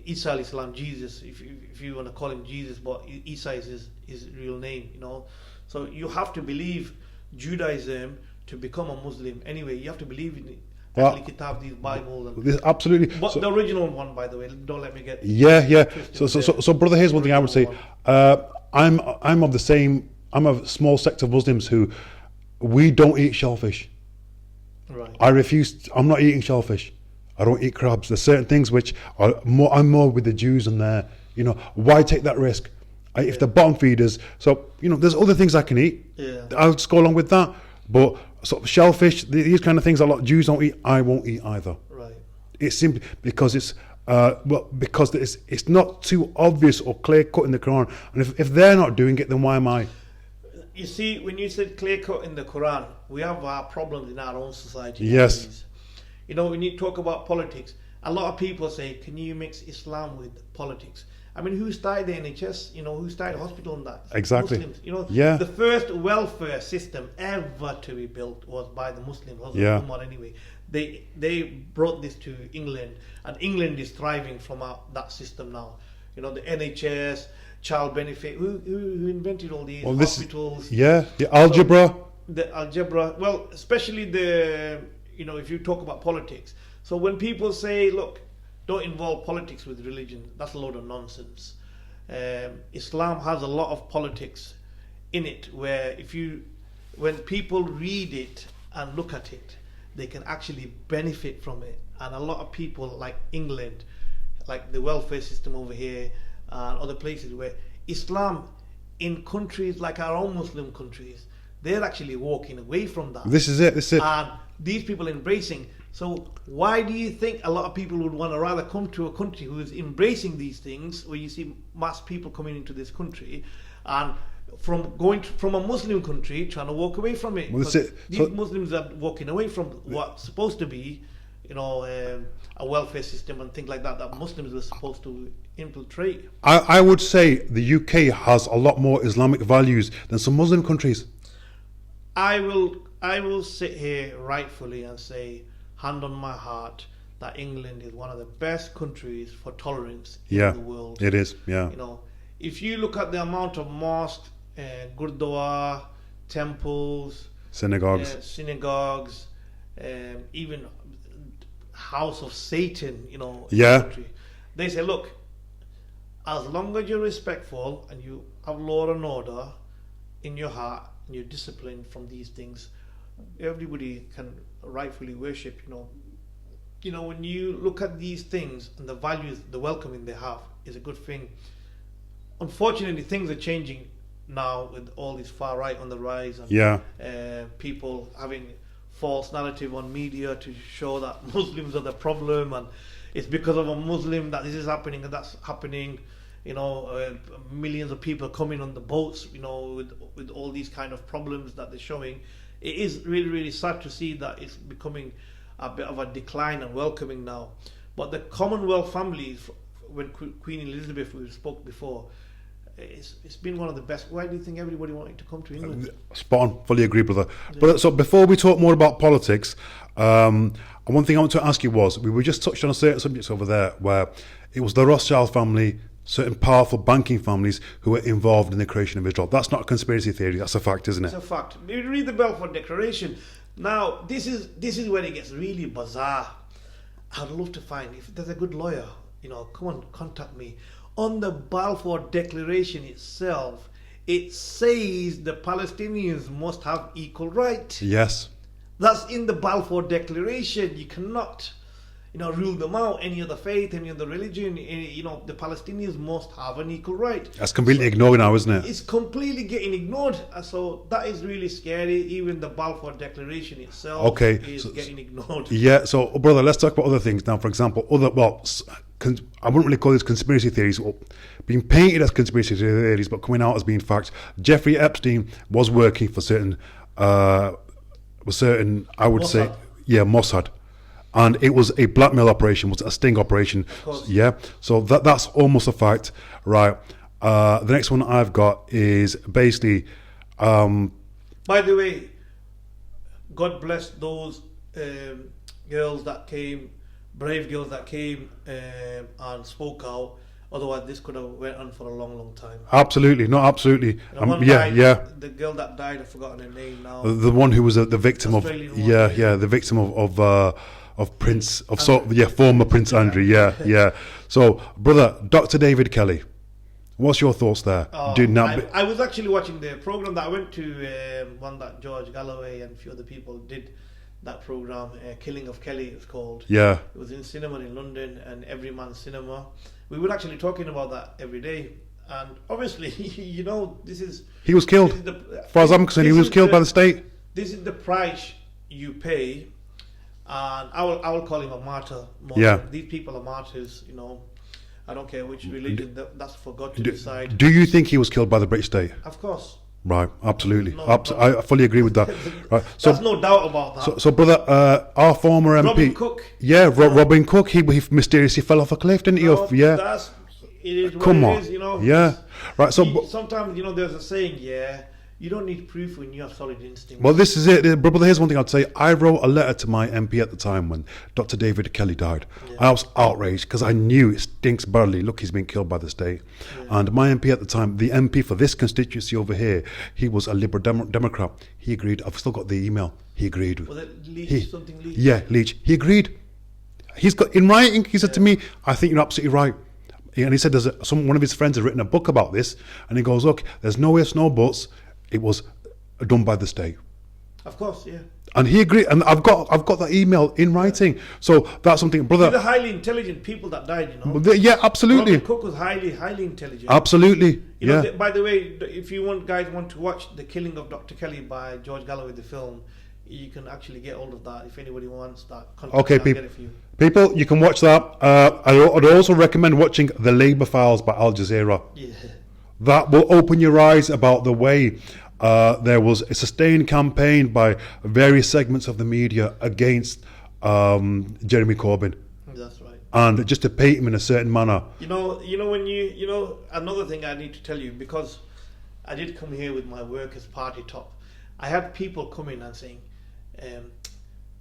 Isa alayhi salam, Jesus, if you want to call him Jesus, but Isa is his real name, So you have to believe Judaism to become a Muslim. Anyway, you have to believe in Kitab, these Bibles. Absolutely. But the original one, by the way, don't let me get... Yeah. So, brother, here's one thing I would say. I'm a small sect of Muslims who, we don't eat shellfish. Right. I refuse. I'm not eating shellfish. I don't eat crabs. There's certain things which I'm more with the Jews and their, why take that risk? If they're bottom feeders. So, there's other things I can eat. Yeah. I'll just go along with that. But sort of shellfish, these kind of things a lot of Jews don't eat, I won't eat either. Right. It's simply because it's not too obvious or clear cut in the Quran. And if they're not doing it, then why am I? You see, when you said clear cut in the Quran, we have our problems in our own society. Yes. when you talk about politics, a lot of people say, can you mix Islam with politics? I mean, who started the NHS? Who started the hospital and that? Exactly. Muslims. Yeah. The first welfare system ever to be built was by the Muslims. Yeah. Umar anyway. They brought this to England, and England is thriving from that system now. The NHS, child benefit. Who invented all these hospitals? Algebra. The algebra. Well, especially if you talk about politics. So when people say, look, don't involve politics with religion, that's a load of nonsense. Islam has a lot of politics in it, where when people read it and look at it, they can actually benefit from it. And a lot of people, like England, like the welfare system over here, and other places where Islam, in countries like our own Muslim countries, they're actually walking away from that. This is it. And these people embracing. So why do you think a lot of people would want to rather come to a country who is embracing these things, where you see mass people coming into this country, and from a Muslim country trying to walk away from it? Well, these Muslims are walking away from what's supposed to be, a welfare system and things like that Muslims were supposed to infiltrate. I would say the UK has a lot more Islamic values than some Muslim countries. I will sit here rightfully and say, hand on my heart, that England is one of the best countries for tolerance in the world. It is, yeah. If you look at the amount of mosques, gurdwara, temples, synagogues, even house of Satan, country, they say, look, as long as you're respectful and you have law and order in your heart and you're disciplined from these things, everybody can rightfully worship. When you look at these things and the values, the welcoming they have is a good thing. Unfortunately, things are changing now with all this far right on the rise, and people having false narrative on media to show that Muslims are the problem, and it's because of a Muslim that this is happening and that's happening. Millions of people coming on the boats, with all these kind of problems that they're showing. It is really, really sad to see that it's becoming a bit of a decline and welcoming now. But the Commonwealth families, when Queen Elizabeth, we spoke before, it's been one of the best. Why do you think everybody wanted to come to England? Spot on, fully agree, brother. But so before we talk more about politics, one thing I want to ask you was, we were just touched on a certain subjects over there where it was the Rothschild family, certain powerful banking families who were involved in the creation of Israel. That's not a conspiracy theory, that's a fact, isn't it? It's a fact. You read the Balfour Declaration. Now, this is where it gets really bizarre. I'd love to find, if there's a good lawyer, come on, contact me. On the Balfour Declaration itself, it says the Palestinians must have equal rights. Yes. That's in the Balfour Declaration. You cannot rule them out, any other faith, any other religion. The Palestinians must have an equal right. That's completely ignored now, isn't it? It's completely getting ignored. So that is really scary. Even the Balfour Declaration itself is getting ignored. Yeah, so brother, let's talk about other things now. For example, I wouldn't really call this conspiracy theories, being painted as conspiracy theories, but coming out as being facts. Jeffrey Epstein was working for certain, I would Mossad. say, Mossad. And it was a blackmail operation, was a sting operation. Yeah, so that's almost a fact, right? The next one I've got is basically. By the way, God bless those girls that came, brave girls that came and spoke out. Otherwise, this could have went on for a long, long time. Absolutely, no, absolutely. The girl that died, I've forgotten her name now. The one who was the victim Australian of, one, the victim of Prince of former Prince Andrew, So, brother, Dr. David Kelly, what's your thoughts there? I was actually watching the program that I went to, one that George Galloway and a few other people did. That program, Killing of Kelly, it's called. Yeah. It was in cinema in London and Everyman Cinema. We were actually talking about that every day, and obviously, this is. He was killed. As far as I'm concerned, he was killed by the state. This is the price you pay, and I will call him a martyr. These people are martyrs. I don't care which religion. That's for God to decide. Do you think he was killed by the British state? Of course. Right, absolutely. No I fully agree with that. Right. So, There's no doubt about that. so brother, our former MP, Robin Cook. yeah, Robin Cook, he mysteriously fell off a cliff, didn't he? No, Yeah, it is what come it on, is, you know. yeah, right. So, Sometimes, you know, there's a saying, you don't need proof when you have solid instincts. well, this is it, brother. Here's one thing I'd say. I wrote a letter to my MP at the time when Dr. David Kelly died. I was outraged because I knew it stinks badly. Look, he's been killed by the state. And my MP at the time, the MP for this constituency over here, he was a Liberal Democrat. He agreed. I've still got the email. He agreed. Was it Leach, something Leach? Yeah, Leach. He agreed. He's got in writing. He said to me, "I think you're absolutely right." And he said, one of his friends has written a book about this, and he goes, "Look, there's no ifs, no buts. It was done by the state." Of course, yeah. And he agreed, and I've got that email in writing. So that's something, These are brother. highly intelligent people that died, you know. Yeah, absolutely, Robin Cook was highly intelligent. absolutely. You know, Yeah, by the way, if you guys want to watch The Killing of Dr. Kelly by George Galloway, the film, you can actually get hold of that if anybody wants that content. okay, I'll get people. it for you. People, you can watch that. I'd also recommend watching The Labour Files by Al Jazeera. Yeah. That will open your eyes about the way there was a sustained campaign by various segments of the media against Jeremy Corbyn, That's right. and just to paint him in a certain manner. You know when another thing I need to tell you, because I did come here with my Workers' Party top. I had people coming and saying,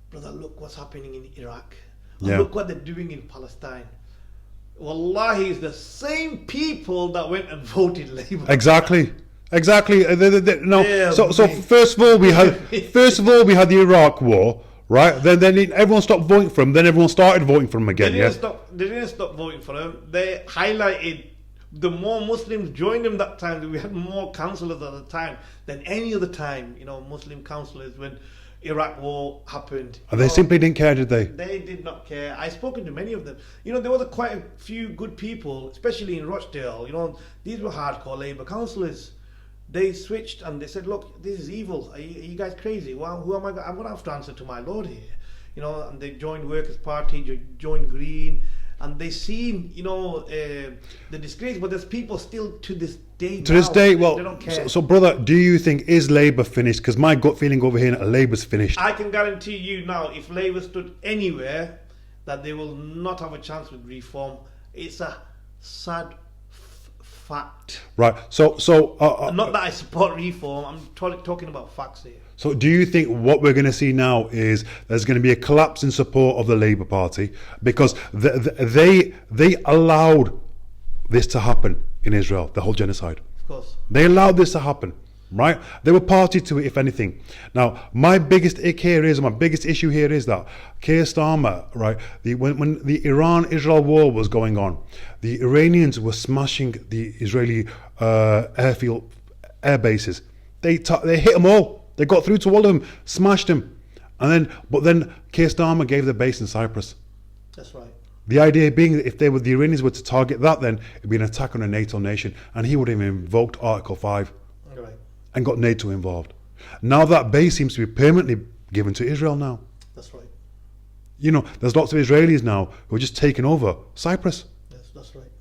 brother, look what's happening in Iraq. Or Yeah. look what they're doing in Palestine. Wallahi, it's the same people that went and voted Labour. Exactly. No. Yeah, So mate. first of all we had the Iraq War, right? Then everyone stopped voting for him. Then everyone started voting for him again. They Yeah. didn't stop voting for him. They highlighted the more Muslims joined him that time. We had more councillors at the time than any other time. You know, Muslim councillors when Iraq War happened. And they simply didn't care, did they? They did not care. I've spoken to many of them. You know, there were quite a few good people, especially in Rochdale. You know, these were hardcore Labour councillors. They switched and they said, "Look, this is evil. Are you guys crazy? Well, who am I? I'm going to have to answer to my Lord here." You know, and they joined Workers' Party, joined Green, and they seen, you know, the disgrace. But there's people still to this day. To this day, well, they don't care. so brother, do you think is Labour finished? Because my gut feeling over here, Labour's finished. I can guarantee you now, if Labour stood anywhere, that they will not have a chance with reform. It's a sad fact. Right. So Not that I support reform. I'm talking about facts here. So do you think what we're going to see now is there's going to be a collapse in support of the Labour Party because they allowed this to happen in Israel, the whole genocide? Of course. They allowed this to happen, right? They were party to it, if anything. Now, my biggest issue here is that Keir Starmer, right? When the Iran-Israel war was going on, the Iranians were smashing the Israeli air bases. They hit them all. They got through to all of them, smashed them, but then Keir Starmer gave the base in Cyprus. That's right. The idea being that if the Iranians were to target that, then it'd be an attack on a NATO nation, and he would have invoked Article 5 Right. and got NATO involved. Now that base seems to be permanently given to Israel now. That's right. You know, there's lots of Israelis now who are just taking over Cyprus. Yes, that's right.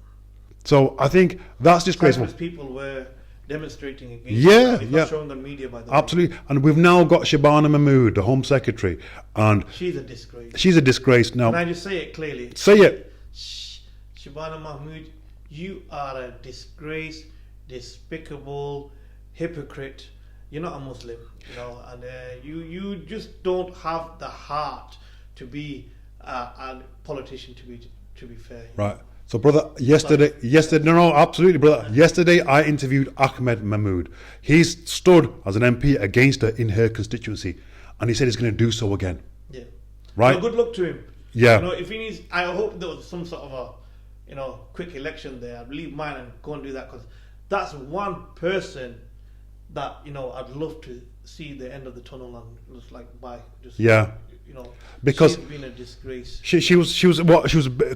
So I think that's disgraceful. Cyprus people were demonstrating against Yeah, it. It's yeah. not shown on media, by the way. Absolutely. And we've now got Shabana Mahmood, the Home Secretary, and She's a disgrace. she's a disgrace now. Can I just say it clearly? Say it. Shabana Mahmood, you are a disgrace, despicable, hypocrite. You're not a Muslim, you know, and you just don't have the heart to be a politician. To be fair, Right. So, brother, yesterday, no, absolutely, brother. Yesterday, I interviewed Ahmed Mahmood. He's stood as an MP against her in her constituency, and he said he's going to do so again. Yeah. Right. So good luck to him. Yeah. You know, if he needs, I hope there was some sort of a, quick election there. I'd leave mine and go and do that because that's one person that I'd love to see the end of the tunnel and just like bye. Just Yeah. Because she's been a disgrace. She was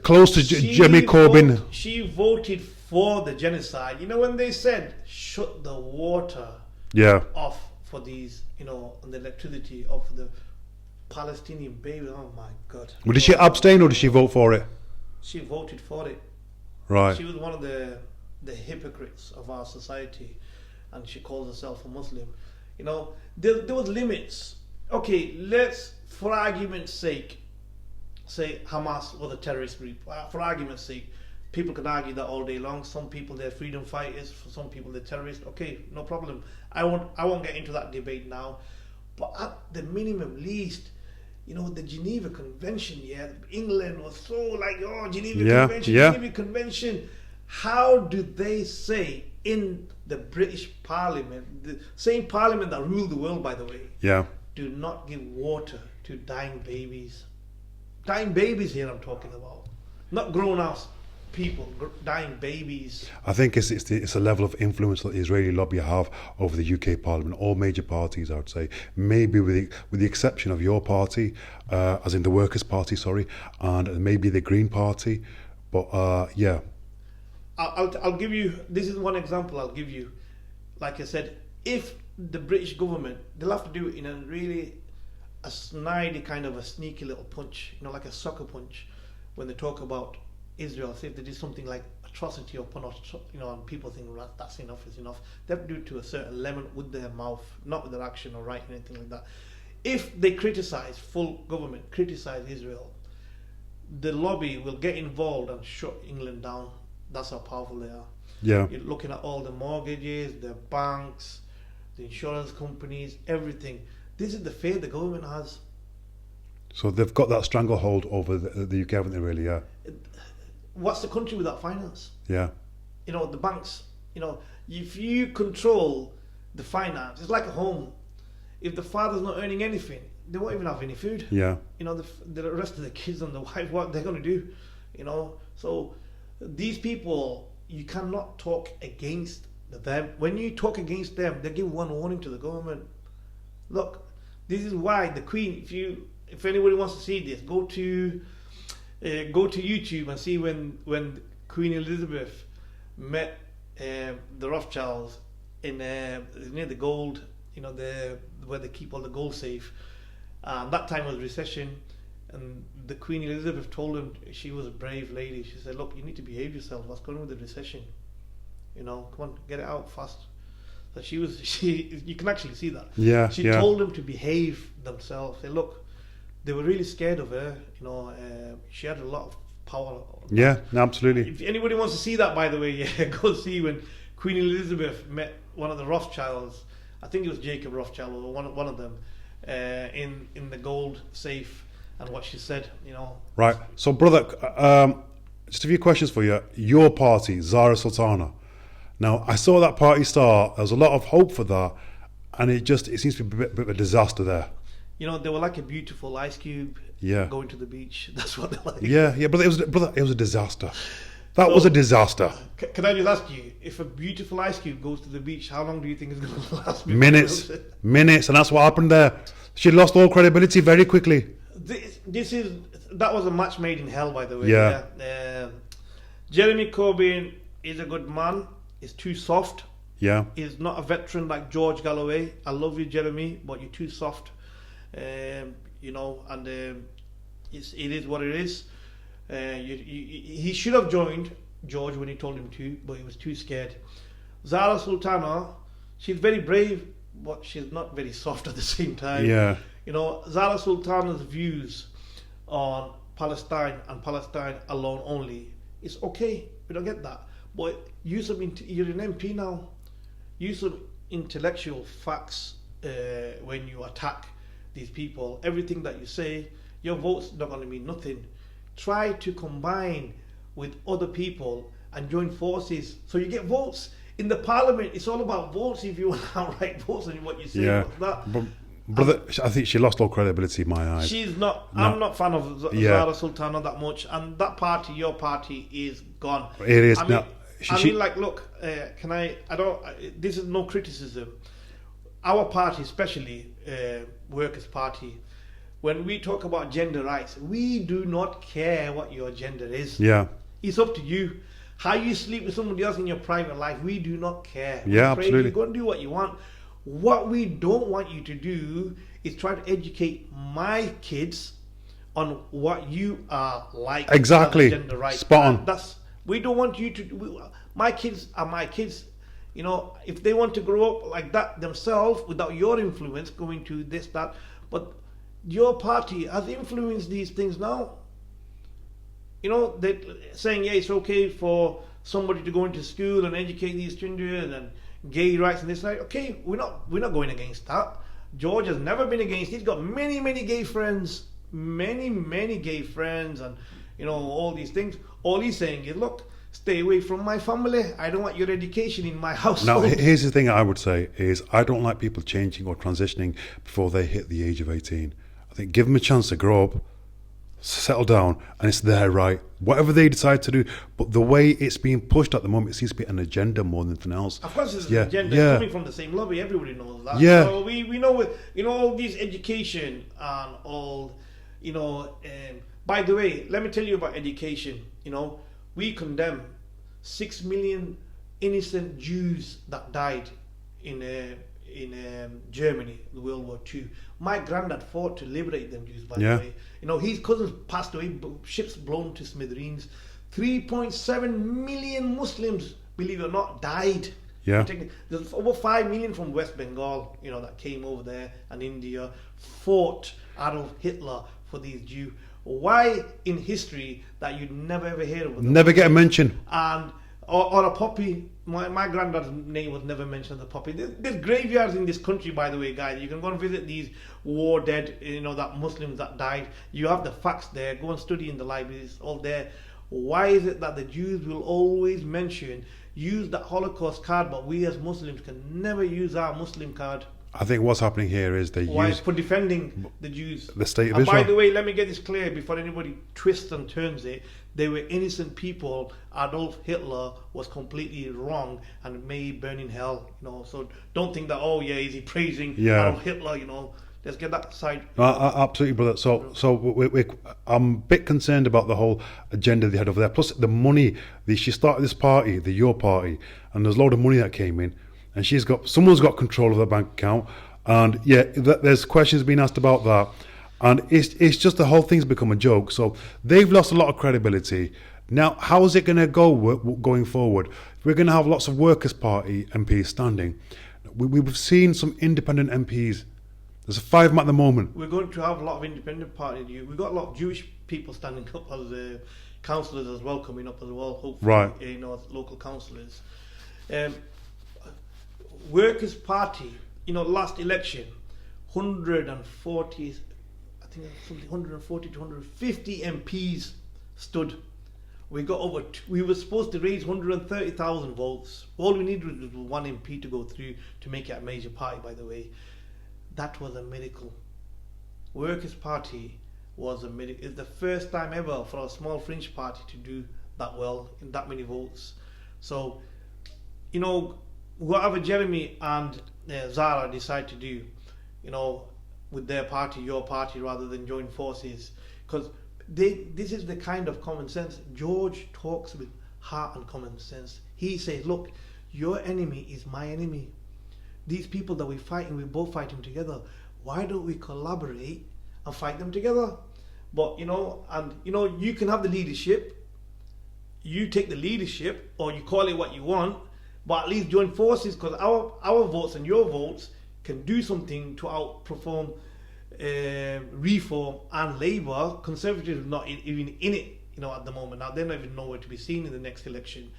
close to Jeremy Corbyn. She voted for the genocide. You know when they said shut the water Yeah. off for these, and the electricity of the Palestinian baby. Oh my God! Well, did she abstain or did she vote for it? She voted for it. Right. She was one of the hypocrites of our society. and she calls herself a Muslim. You know, there was limits. Okay, let's, for argument's sake, say Hamas was a terrorist group. For argument's sake, people can argue that all day long. Some people they're freedom fighters, for some people they're terrorists. Okay, no problem. I won't get into that debate now. But at the minimum least, you know, the Geneva Convention, England was so like, oh, Geneva Convention. How do they say in the British Parliament, the same Parliament that ruled the world, by the way, do not give water to dying babies? Dying babies here I'm talking about. Not grown-ups. People, dying babies. I think it's a level of influence that the Israeli lobby have over the UK Parliament. All major parties, I would say, maybe with the exception of your party, as in the Workers' Party, and maybe the Green Party. But yeah, I'll give you. This is one example I'll give you. Like I said, if the British government, they'll have to do it in a snidey kind of a sneaky little punch, you know, like a sucker punch, when they talk about Israel. Say if they do something like atrocity upon us, you know, and people think, well, that's enough is enough. They have to do it to a certain level with their mouth, not with their action or writing anything like that. If they criticize, full government criticize Israel, the lobby will get involved and shut England down. That's how powerful they are. Yeah. You're looking at all the mortgages, the banks, the insurance companies, everything. This is the fear the government has. So they've got that stranglehold over the UK, haven't they, really? Yeah. What's the country without finance? Yeah. You know, the banks, you know, if you control the finance, it's like a home. If the father's not earning anything, they won't even have any food. Yeah. You know, the rest of the kids and the wife, what they're going to do, you know. So these people, you cannot talk against them. When you talk against them, they give one warning to the government. Look, this is why the Queen, if anybody wants to see this, go to YouTube and see when Queen Elizabeth met the Rothschilds in near the gold, you know, where they keep all the gold safe. That time was recession, and the Queen Elizabeth told him, she was a brave lady. She said, "Look, you need to behave yourself. What's going on with the recession? You know, come on, get it out fast." So you can actually see that. Yeah. She told them to behave themselves. Say, look. They were really scared of her, you know. She had a lot of power. Yeah, absolutely. If anybody wants to see that, by the way, go see when Queen Elizabeth met one of the Rothschilds. I think it was Jacob Rothschild or one of them in the gold safe, and what she said, you know. Right. So, brother, just a few questions for you. Your party, Zara Sultana. Now, I saw that party start. There was a lot of hope for that, and it seems to be a bit of a disaster there. You know, they were like a beautiful ice cube going to the beach. That's what they're like. Yeah, but it was a disaster. That was a disaster. Can I just ask you, if a beautiful ice cube goes to the beach, how long do you think it's going to last? Minutes, and that's what happened there. She lost all credibility very quickly. That was a match made in hell, by the way. Yeah. Jeremy Corbyn is a good man. He's too soft. Yeah. He's not a veteran like George Galloway. I love you, Jeremy, but you're too soft. You know, and it is what it is. He should have joined George when he told him to, but he was too scared. Zara Sultana, she's very brave, but she's not very soft at the same time. Yeah. You know, Zara Sultana's views on Palestine and Palestine alone only, it's okay. We don't get that. But you're an MP now. Use some intellectual facts when you attack these people. Everything that you say, your vote's not going to mean nothing. Try to combine with other people and join forces so you get votes. In the parliament, it's all about votes. If you want outright votes on what you say, that. Brother, I think she lost all credibility in my eyes. She's not. No. I'm not a fan of Zara Sultana that much, and that party, your party, is gone. It is. Look, can I? I don't. This is no criticism. Our party, especially Workers' Party, when we talk about gender rights, we do not care what your gender is. Yeah. It's up to you. How you sleep with somebody else in your private life, we do not care. Yeah, absolutely. You go and do what you want. What we don't want you to do is try to educate my kids on what you are like. Exactly. Gender rights. Spot on. We don't want you to. My kids are my kids. You know, if they want to grow up like that themselves without your influence, going to this, that, but your party has influenced these things now. You know, they're saying, yeah, it's okay for somebody to go into school and educate these children and gay rights and this, like, okay, we're not going against that. George has never been against it. He's got many gay friends, many gay friends, and you know, all these things. All he's saying is, look, stay away from my family. I don't want your education in my household. Now, here's the thing I would say is I don't like people changing or transitioning before they hit the age of 18. I think give them a chance to grow up, settle down, and it's their right. Whatever they decide to do, but the way it's being pushed at the moment, it seems to be an agenda more than anything else. Of course, it's an agenda. It's coming from the same lobby. Everybody knows that. Yeah. So we know, you know, all these education and all, you know. By the way, let me tell you about education. You know, we condemn 6 million innocent Jews that died in Germany, World War II. My granddad fought to liberate them Jews, by the way. You know, his cousins passed away, ships blown to smithereens. 3.7 million Muslims, believe it or not, died. Yeah. There's over 5 million from West Bengal, you know, that came over there, and India fought Adolf Hitler for these Jews. Why in history that you'd never ever hear of them? Never get a mention. And or a poppy. My granddad's name was never mentioned as a poppy. There's graveyards in this country, by the way, guys. You can go and visit these war dead, you know, that Muslims that died. You have the facts there. Go and study in the libraries, all there. Why is it that the Jews will always use that Holocaust card, but we as Muslims can never use our Muslim card? I think what's happening here is they use for defending the Jews. The state of and Israel. By the way, let me get this clear before anybody twists and turns it. They were innocent people. Adolf Hitler was completely wrong and may burn in hell. You know, so don't think that, oh yeah, is he praising Adolf Hitler? You know, let's get that side. Absolutely, brother. So I'm a bit concerned about the whole agenda they had over there. Plus the money. She started this party, your party, and there's a load of money that came in. And someone's got control of the bank account, and there's questions being asked about that, and it's just the whole thing's become a joke. So they've lost a lot of credibility. Now, how is it going to go going forward? We're going to have lots of Workers' Party MPs standing. We've seen some independent MPs. There's 5 at the moment. We're going to have a lot of independent party. We've got a lot of Jewish people standing up as councillors as well, coming up as well. Hopefully, right. You know, as local councillors. Workers' Party, you know, last election, 140, I think something 140 to 150 MPs stood. We were supposed to raise 130,000 votes. All we needed was one MP to go through to make it a major party, by the way. That was a miracle. Workers' Party was a miracle. It's the first time ever for a small fringe party to do that well in that many votes. So, you know, whatever Jeremy and Zara decide to do, you know, with their party, your party, rather than join forces, because this is the kind of common sense. George talks with heart and common sense. He says, look, your enemy is my enemy. These people that we're fighting, we're both fighting together. Why don't we collaborate and fight them together? But, you know, and, you know, you can have the leadership. You take the leadership, or you call it what you want, but at least join forces, because our votes and your votes can do something to outperform Reform and Labour. Conservatives are not even in it, you know, at the moment. Now they're not even nowhere to be seen in the next election.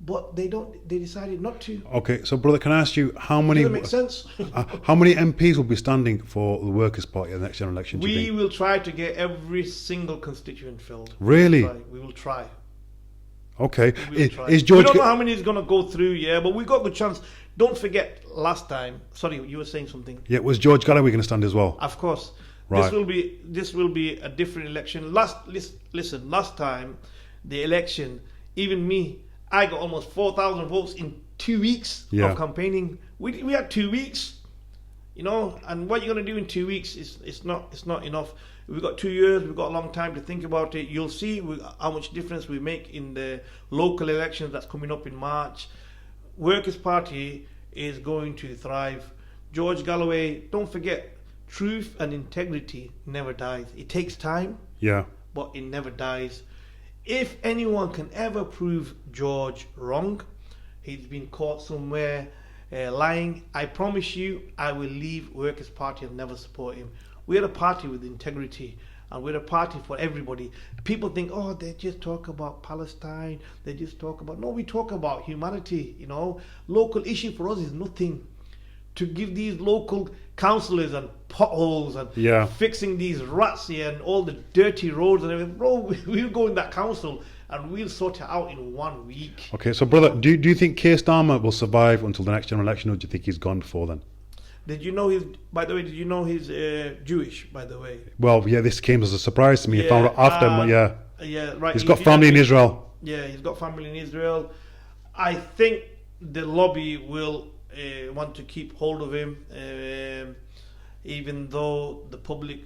But they decided not to. Okay, so brother, can I ask you how many? Does that make sense? How many MPs will be standing for the Workers' Party at the next general election? We will try to get every single constituent filled. Really? We will try. Okay. Is George? We don't know how many is going to go through, but we got a good chance. Don't forget last time. Sorry, you were saying something. Yeah, was George Galloway going to stand as well? Of course. Right. This will be a different election. Last time, the election, even me, I got almost 4,000 votes in 2 weeks of campaigning. We had 2 weeks, you know, and what you're going to do in 2 weeks is it's not enough. We've got 2 years. We've got a long time to think about it. You'll see how much difference we make in the local elections that's coming up in March. Workers' Party is going to thrive. George Galloway, don't forget, truth and integrity never dies. It takes time, but it never dies. If anyone can ever prove George wrong, He's been caught somewhere lying. I promise you, I will leave Workers' Party and never support him. We're a party with integrity, and we're a party for everybody. People think, oh, they just talk about Palestine. They just talk about... No, we talk about humanity, you know. Local issue for us is nothing. To give these local councillors and potholes and fixing these ruts here and all the dirty roads and everything, bro, we'll go in that council and we'll sort it out in 1 week. Okay, so brother, do you think Keir Starmer will survive until the next general election, or do you think he's gone before then? Did you know he's Jewish, by the way? Well, yeah, this came as a surprise to me. I found out after, yeah, right. He's got family in Israel. Yeah, he's got family in Israel. I think the lobby will want to keep hold of him, even though the public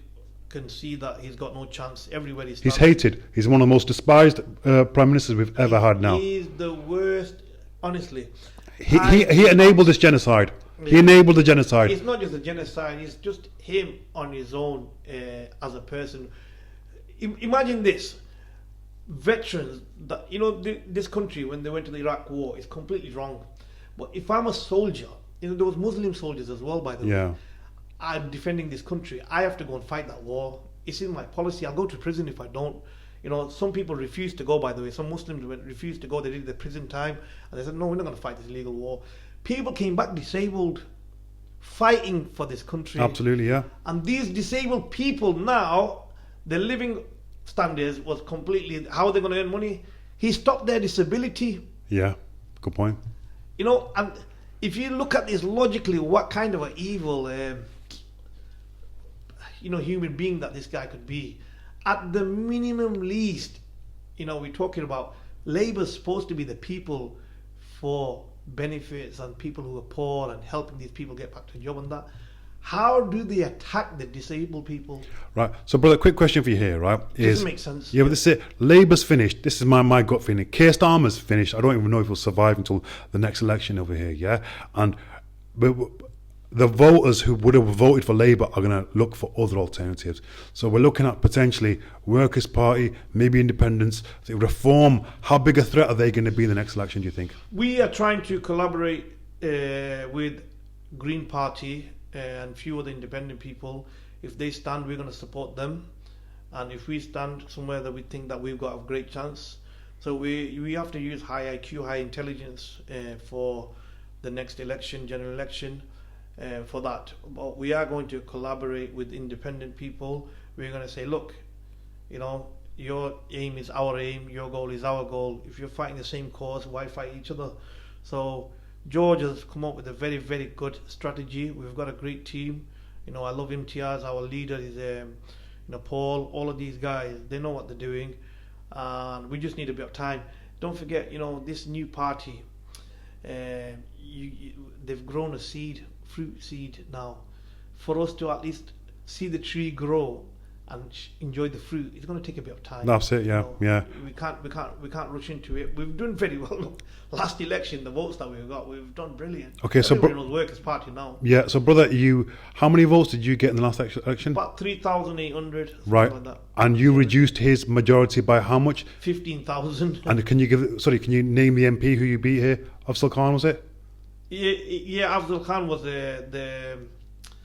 can see that he's got no chance everywhere he stands. He's hated. He's one of the most despised prime ministers we've ever had now. He's the worst, honestly. He enabled this genocide. He enabled the genocide. It's not just a genocide, it's just him on his own as a person. Imagine this. Veterans, that this country, when they went to the Iraq war, is completely wrong. But if I'm a soldier, there was Muslim soldiers as well, by the way. I'm defending this country. I have to go and fight that war. It's in my policy. I'll go to prison if I don't. Some people refuse to go, by the way. Some Muslims refused to go. They did the prison time. And they said, no, we're not going to fight this illegal war. People came back disabled, fighting for this country. Absolutely, yeah. And these disabled people now, their living standards was completely... How are they going to earn money? He stopped their disability. Yeah, good point. And if you look at this logically, what kind of an evil, human being that this guy could be. At the minimum least, we're talking about Labour's supposed to be the people for benefits and people who are poor and helping these people get back to a job and that. How do they attack the disabled people? Right. So, brother, quick question for you here, right? Doesn't make sense. Yeah, but this is it. Labour's finished. This is my gut feeling. Keir Starmer's finished. I don't even know if he'll survive until the next election over here, yeah? And the voters who would have voted for Labour are going to look for other alternatives. So we're looking at potentially Workers' Party, maybe independents, reform. How big a threat are they going to be in the next election, do you think? We are trying to collaborate with Green Party and a few other independent people. If they stand, we're going to support them, and if we stand somewhere that we think that we've got a great chance, so we have to use high IQ, high intelligence for the next election, general election, for that. But we are going to collaborate with independent people. We're going to say, look, your aim is our aim, your goal is our goal. If you're fighting the same cause, why fight each other? So George has come up with a very, very good strategy. We've got a great team. I love Imtiaz, our leader is Paul. All of these guys, they know what they're doing, and we just need a bit of time. Don't forget, this new party, they've grown a fruit seed now. For us to at least see the tree grow and enjoy the fruit, it's going to take a bit of time. That's it, yeah, yeah. We can't rush into it. We've done very well. Look, last election, the votes that we've got, we've done brilliant. Okay, so everyone knows Workers' Party now. Yeah, so brother, how many votes did you get in the last election? About 3,800. Right, like that. And you reduced his majority by how much? 15,000. And can you name the MP who you beat here? Afzal Khan, was it? Yeah, Afzal Khan was the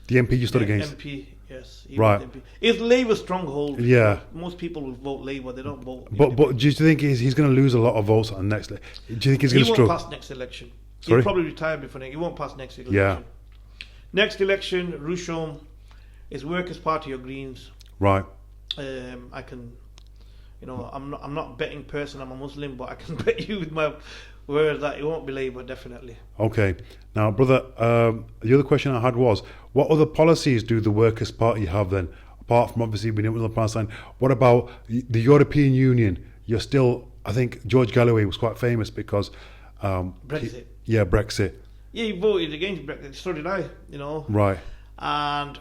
MP you stood against. MP. Yes, right. It's Labour's stronghold. Yeah. Most people will vote Labour. They don't vote. But do you think he's going to lose a lot of votes on next? Do you think he's going to struggle? He won't pass next election. Sorry? He'll probably retire before next. He won't pass next election. Yeah. Next election, Rushom is Workers' Party or Greens. Right. I can, I'm not a betting person. I'm a Muslim, but I can bet you with my word that it won't be Labour, definitely. Okay. Now, brother, the other question I had was, what other policies do the Workers' Party have then, apart from obviously being able to Palestine? What about the European Union? You're still, I think George Galloway was quite famous because... Brexit. Brexit. Yeah, he voted against Brexit. So did I, Right. And,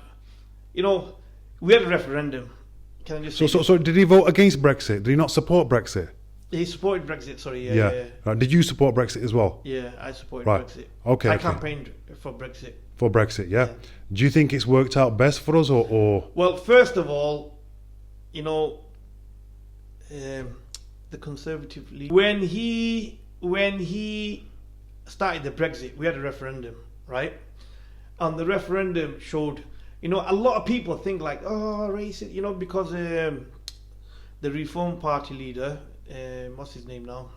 we had a referendum. Can I just say So did he vote against Brexit? Did he not support Brexit? He supported Brexit, sorry, yeah. Right. Did you support Brexit as well? Yeah, I supported Brexit. Okay. I campaigned for Brexit. For Brexit, yeah. Do you think it's worked out best for us or? Well, first of all, the Conservative League, when he started the Brexit, we had a referendum, right? And the referendum showed, a lot of people think like, oh, racist, because the Reform Party leader, what's his name now?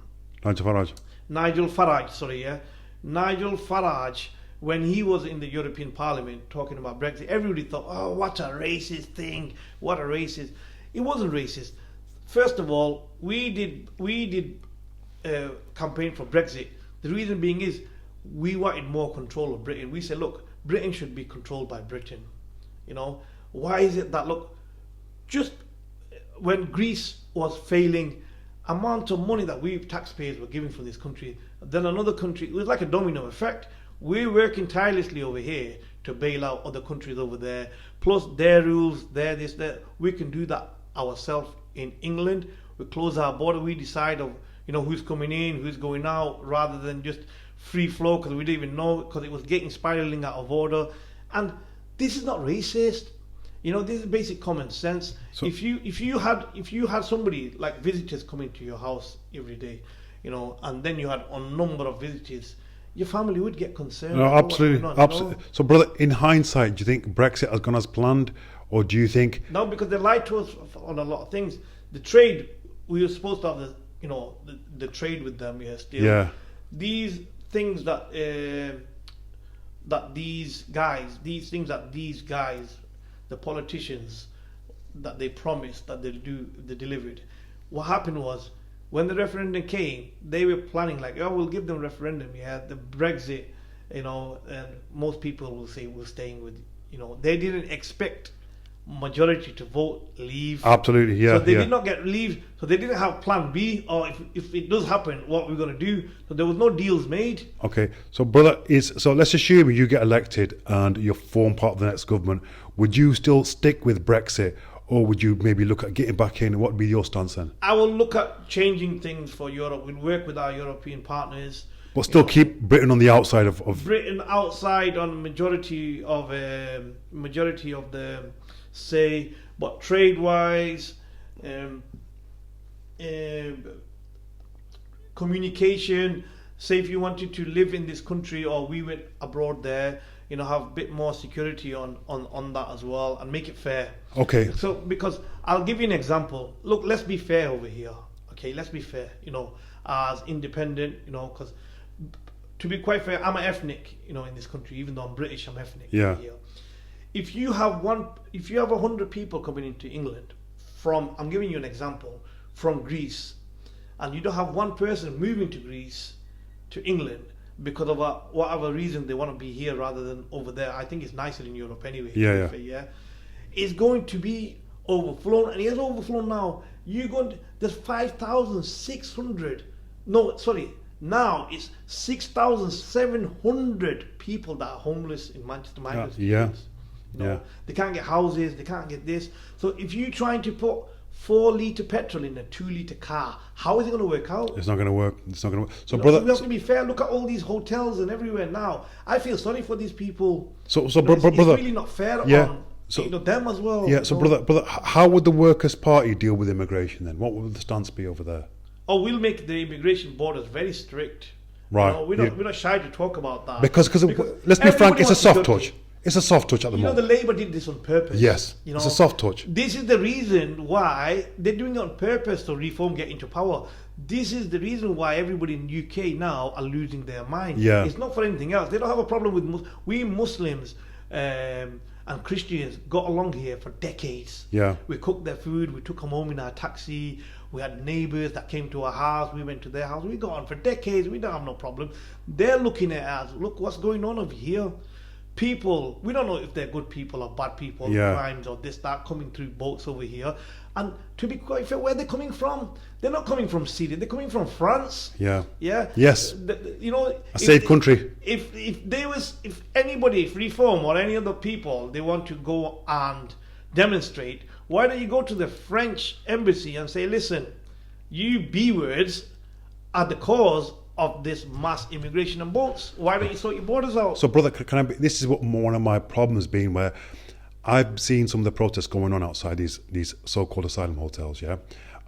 Nigel Farage, sorry, yeah. Nigel Farage, when he was in the European Parliament talking about Brexit, everybody thought, oh, what a racist thing, what a racist. It wasn't racist. First of all, we did campaign for Brexit. The reason being is we wanted more control of Britain. We said, look, Britain should be controlled by Britain. Why is it that, look, just when Greece was failing, amount of money that we taxpayers were giving from this country, then another country, it was like a domino effect. We're working tirelessly over here to bail out other countries over there, plus their rules, their this, that. We can do that ourselves in England. We close our border, we decide of who's coming in, who's going out, rather than just free flow, because we didn't even know, because it was getting spiraling out of order. And this is not racist. This is basic common sense. So if you had somebody like visitors coming to your house every day, and then you had a number of visitors, your family would get concerned. No, absolutely, absolutely. So, brother, in hindsight, do you think Brexit has gone as planned, or do you think? No, because they lied to us on a lot of things. The trade, we were supposed to have the trade with them. Still. Yeah. These things that these guys, the politicians, that they promised that they'll do, they delivered. What happened was, when the referendum came, they were planning like, oh, we'll give them referendum, the Brexit, and most people will say we're staying with, they didn't expect majority to vote leave. Absolutely, yeah. So they did not get leave, so they didn't have plan B, or if it does happen, what we're going to do. So there was no deals made. Okay, so brother, so let's assume you get elected and you form part of the next government. Would you still stick with Brexit, or would you maybe look at getting back in? What would be your stance then? I will look at changing things for Europe. We'll work with our European partners. But still keep Britain on the outside of Britain outside on majority of the say, but trade-wise, communication. Say if you wanted to live in this country, or we went abroad there, have a bit more security on that as well, and make it fair. Okay. So, because I'll give you an example. Look, let's be fair over here. Okay, let's be fair. As independent. Because to be quite fair, I'm an ethnic. In this country, even though I'm British, I'm ethnic. Yeah. Here. If you have 100 people coming into England from, I'm giving you an example, from Greece, and you don't have one person moving to Greece, to England, because of whatever reason they want to be here rather than over there. I think it's nicer in Europe anyway. Yeah. It's going to be overflown, and it is overflown now. There's 5,600. No, sorry. Now it's 6,700 people that are homeless in Manchester. They can't get houses, they can't get this. So if you're trying to put 4-litre petrol in a 2-litre car, how is it going to work out? It's not going to work. So, brother, we have to be fair. Look at all these hotels and everywhere now. I feel sorry for these people. It's brother, really not fair on them as well. Yeah. So, brother, how would the Workers' Party deal with immigration then? What would the stance be over there? Oh, we'll make the immigration borders very strict. Right. We're not shy to talk about that. Because let's be frank, it's a soft touch. It's a soft touch at the moment. The Labour did this on purpose. Yes, it's a soft touch. This is the reason why they're doing it on purpose to Reform get into power. This is the reason why everybody in the UK now are losing their mind. Yeah. It's not for anything else. They don't have a problem with we Muslims and Christians got along here for decades. Yeah. We cooked their food. We took them home in our taxi. We had neighbours that came to our house. We went to their house. We got on for decades. We don't have no problem. They're looking at us. Look what's going on over here. People, we don't know if they're good people or bad people, crimes or this, that, coming through boats over here. And to be quite fair, where they're coming from, they're not coming from Syria, they're coming from France. Yeah. Yeah. Yes. A safe country. If anybody, if Reform or any other people, they want to go and demonstrate, why don't you go to the French embassy and say, listen, you B-words are the cause of this mass immigration on boats. Why don't you sort your borders out? So, brother, this is what one of my problems been, where I've seen some of the protests going on outside these so-called asylum hotels, yeah,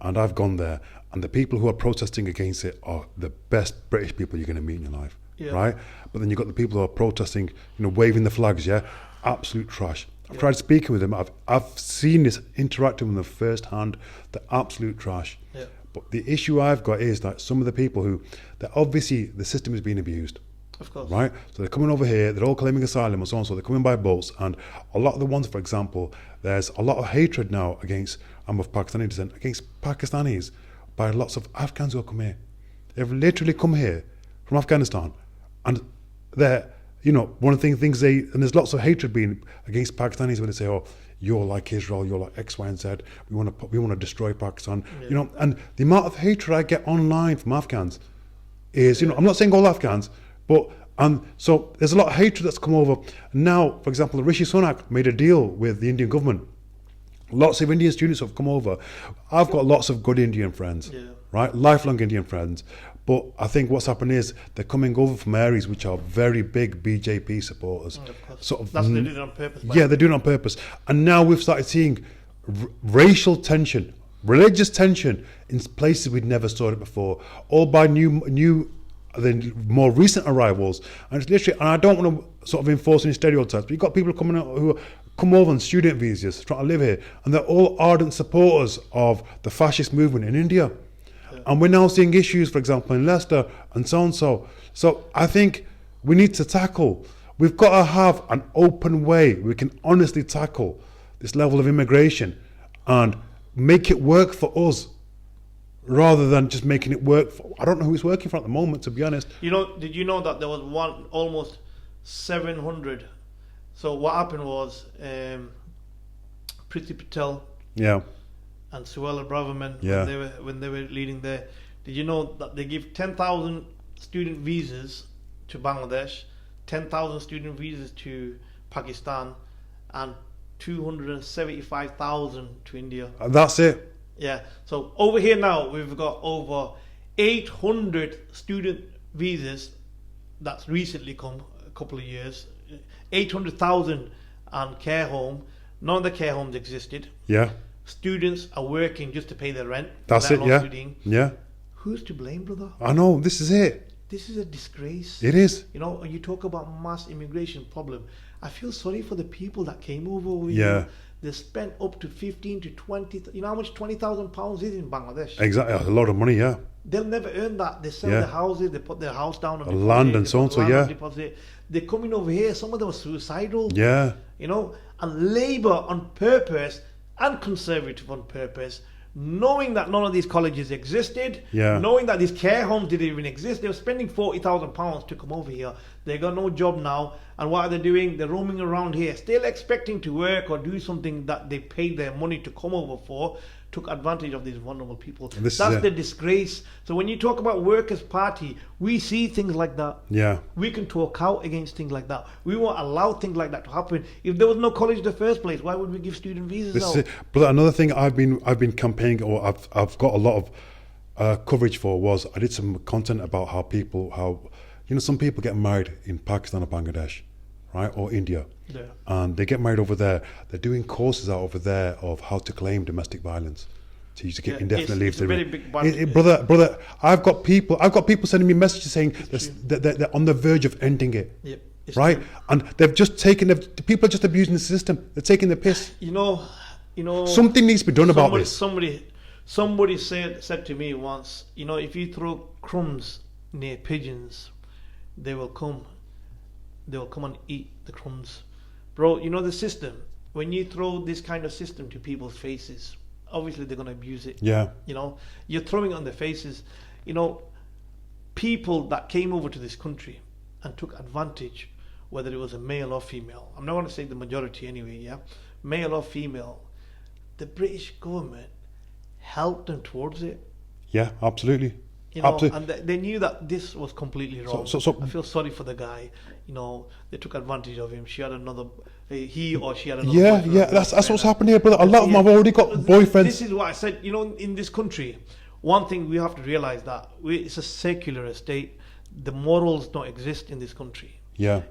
and I've gone there, and the people who are protesting against it are the best British people you're going to meet in your life. Yeah. right? But then you've got the people who are protesting, waving the flags, yeah? Absolute trash. I've tried speaking with them. I've seen this, interacting with them firsthand. They're absolute trash. Yeah. But the issue I've got is that some of the people that obviously the system is being abused. Of course. Right? So they're coming over here, they're all claiming asylum and so on, so they're coming by boats, and a lot of the ones, for example, there's a lot of hatred now against, I'm of Pakistani descent, against Pakistanis by lots of Afghans who have come here. They've literally come here from Afghanistan, and they're, one of the things and there's lots of hatred being against Pakistanis when they say, oh, you're like Israel, you're like X, Y, and Z, we want to destroy Pakistan, and the amount of hatred I get online from Afghans is, I'm not saying all Afghans, but so there's a lot of hatred that's come over. Now, for example, Rishi Sunak made a deal with the Indian government. Lots of Indian students have come over. I've got lots of good Indian friends, right? Lifelong Indian friends. But I think what's happened is they're coming over from areas which are very big BJP supporters. Sort of, That's what they did on purpose. Yeah, they're doing it on purpose. And now we've started seeing racial tension, religious tension in places we'd never saw it before, all by the more recent arrivals, and it's literally, and I don't want to sort of enforce any stereotypes, but you've got people coming out who come over on student visas trying to live here, and they're all ardent supporters of the fascist movement in India. And we're now seeing issues, for example, in Leicester and so on. So I think we need to we've got to have an open way we can honestly tackle this level of immigration and make it work for us, rather than just making it work for, I don't know who it's working for at the moment, to be honest. Did you know that there was almost 700? So what happened was, Priti Patel, Yeah. and Suella Braverman, Yeah. when they were leading there, did you know that they give 10,000 student visas to Bangladesh, 10,000 student visas to Pakistan, and 275,000 to India? That's it. Yeah. So over here now we've got over 800 student visas that's recently come, a couple of years. 800,000 on care home. None of the care homes existed. Yeah. Students are working just to pay their rent. That's it, yeah. Yeah. Who's to blame, brother? I know, this is it. This is a disgrace. It is. You talk about mass immigration problem. I feel sorry for the people that came over. Yeah. They spent up to 15 to 20. You know how much £20,000 is in Bangladesh? Exactly, a lot of money, yeah. They'll never earn that. They sell their houses, they put their house down on the land and so on, so yeah. Deposit. They're coming over here. Some of them are suicidal. Yeah. And Labour on purpose and Conservative on purpose, knowing that none of these colleges existed, knowing that these care homes didn't even exist, they were spending £40,000 to come over here. They got no job now, and what are they doing? They're roaming around here, still expecting to work or do something that they paid their money to come over for. Took advantage of these vulnerable people. That's the disgrace. So when you talk about Workers' Party, we see things like that. Yeah. We can talk out against things like that. We won't allow things like that to happen. If there was no college in the first place, why would we give student visas out? But another thing I've been campaigning, or I've got a lot of coverage for, was I did some content about how some people get married in Pakistan or Bangladesh, right, or India. Yeah. And they get married over there. They're doing courses out over there of how to claim domestic violence. So you get indefinite leave. It's a very big brother, I've got people sending me messages saying that they're on the verge of ending it. Yep, right? True. And they've just people are just abusing the system. They're taking the piss. Something needs to be done about this. Somebody said to me once, if you throw crumbs near pigeons, they will come and eat the crumbs. Bro, the system, when you throw this kind of system to people's faces, obviously they're going to abuse it. Yeah. You're throwing it on their faces. People that came over to this country and took advantage, whether it was a male or female, I'm not going to say the majority anyway, yeah, male or female, the British government helped them towards it. Yeah, absolutely. And they knew that this was completely wrong. So I feel sorry for the guy. They took advantage of him. He or she had another. Yeah. That's what's happened here, brother. A lot of them have already got boyfriends. This is what I said. In this country, one thing we have to realize that it's a secular state. The morals don't exist in this country. Yeah.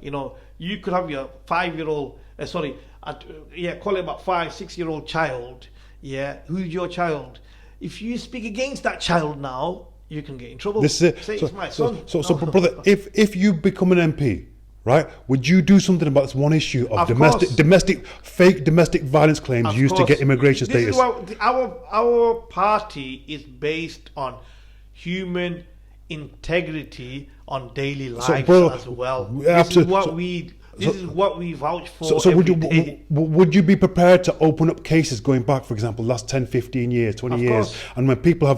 You could have your 5-year-old. Call it about 5-6-year-old child. Yeah, who's your child? If you speak against that child now, you can get in trouble. This is it. Say So, it's my so, son. so, so, No. brother, if you become an MP, right, would you do something about this one issue of course. fake domestic violence claims Of used to course. get immigration This is status? what our party is based on human integrity on daily lives bro, as well. yeah, This is absolutely. what we vouch for. So would every you day. would you be prepared to open up cases going back, for example, last 10, 15 years, 20 Of years? course. And when people,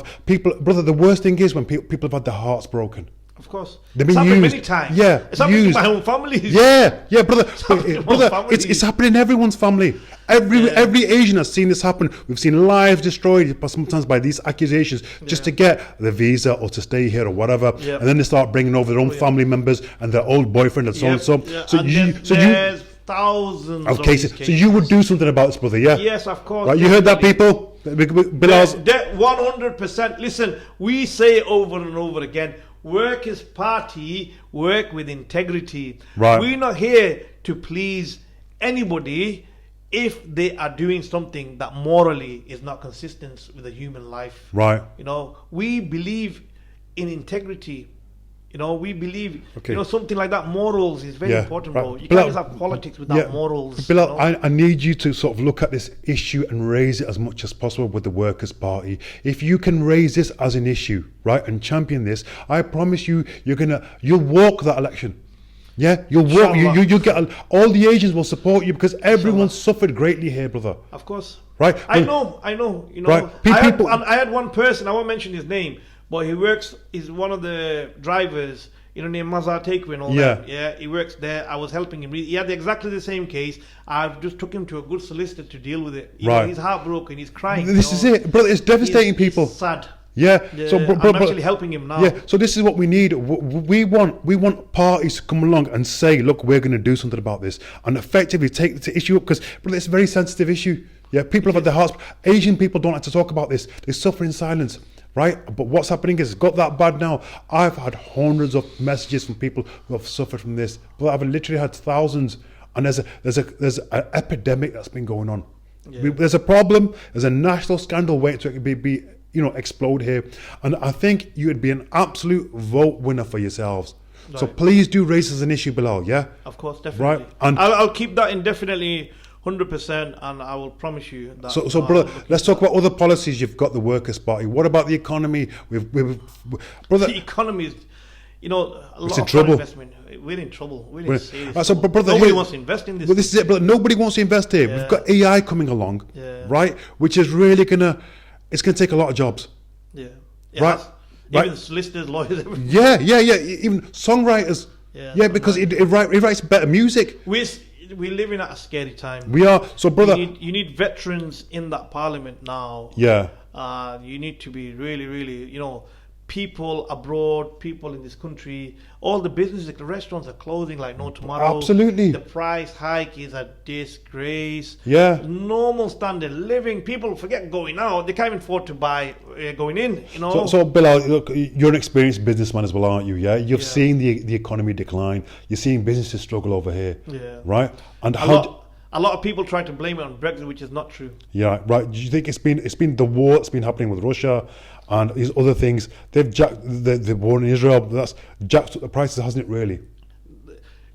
brother, the worst thing is when people have had their hearts broken. Of course, They've it's been happened used. many times. Yeah, it's happened used. to my own family. Yeah, brother. happened to my Brother, family. it's happening in everyone's family. Every Asian has seen this happen. We've seen lives destroyed, but sometimes by these accusations, just to get the visa or to stay here or whatever. Yep. And then they start bringing over their own family members and their old boyfriend and so on and so. Yeah. So And you, there's thousands of of cases. these So you would do something about this, brother? Yeah. Yes, of course. Right, you heard that, definitely. people? Bilal's. That 100%. Listen, we say over and over again, Workers' Party work with integrity. Right. We're not here to please anybody if they are doing something that morally is not consistent with a human life. Right. You know, we believe in integrity. You know, we believe, Okay. something like that. Morals is very Yeah, important, right. bro. You Bilal- can't just have politics without morals. Bilal, you know? I need you to sort of look at this issue and raise it as much as possible with the Workers' Party. If you can raise this as an issue, right, and champion this, I promise you, you'll walk that election. Yeah, you'll walk. Inshallah. You get all the Asians will support you because everyone's suffered greatly here, brother. Of course. Right. I But- know. You know, Right. I had one person, I won't mention his name, but he's one of the drivers, named Mazar Takeaway and all Yeah. that. Yeah, he works there. I was helping him. He had exactly the same case. I've just took him to a good solicitor to deal with it. Right. He's heartbroken. He's crying. This is it, brother. It's devastating, He's people. sad. Yeah. Yeah, So, I'm actually helping him now. Yeah. So this is what we need. We want parties to come along and say, look, we're going to do something about this, and effectively take the issue up because, brother, it's a very sensitive issue. Yeah. People have had their hearts. Asian people don't like to talk about this. They suffer in silence. Right, but what's happening is it's got that bad now. I've had hundreds of messages from people who have suffered from this. But I've literally had thousands, and there's an epidemic that's been going on. Yeah. There's a problem. There's a national scandal waiting to be explode here, and I think you would be an absolute vote winner for yourselves. So Right. please do raise this as an issue, Bilal. Yeah. Of course, definitely. Right, and- I'll keep that indefinitely 100%, and I will promise you that. So brother, let's talk about other policies you've got the Workers' Party. What about the economy? Brother, The economy is, a lot in of trouble. investment. We're in trouble. We're in serious so, trouble. brother, Nobody here- wants to invest in this. Well, this is it, brother. Nobody wants to invest here. Yeah. We've got AI coming along, Yeah. right? Which is really it's gonna take a lot of jobs. Yeah. Right. Has. Right. Even solicitors, lawyers, everything. Yeah. Even songwriters. Yeah, because it writes better music. We're living at a scary time. We are. So, brother. You need veterans in that parliament now. Yeah. You need to be really, really, people abroad, people in this country, all the businesses, the restaurants are closing like no tomorrow. Absolutely. The price hike is a disgrace. Yeah. Normal standard living. People forget going out. They can't even afford to buy going in, So, Bilal, look, you're an experienced businessman as well, aren't you? Yeah, you've Yeah. seen the economy decline. You're seeing businesses struggle over here. Yeah. Right. And a lot of people try to blame it on Brexit, which is not true. Yeah, right. Do you think it's been the war that's been happening with Russia and these other things? They've jacked the war in Israel. That's jacked up the prices, hasn't it? Really?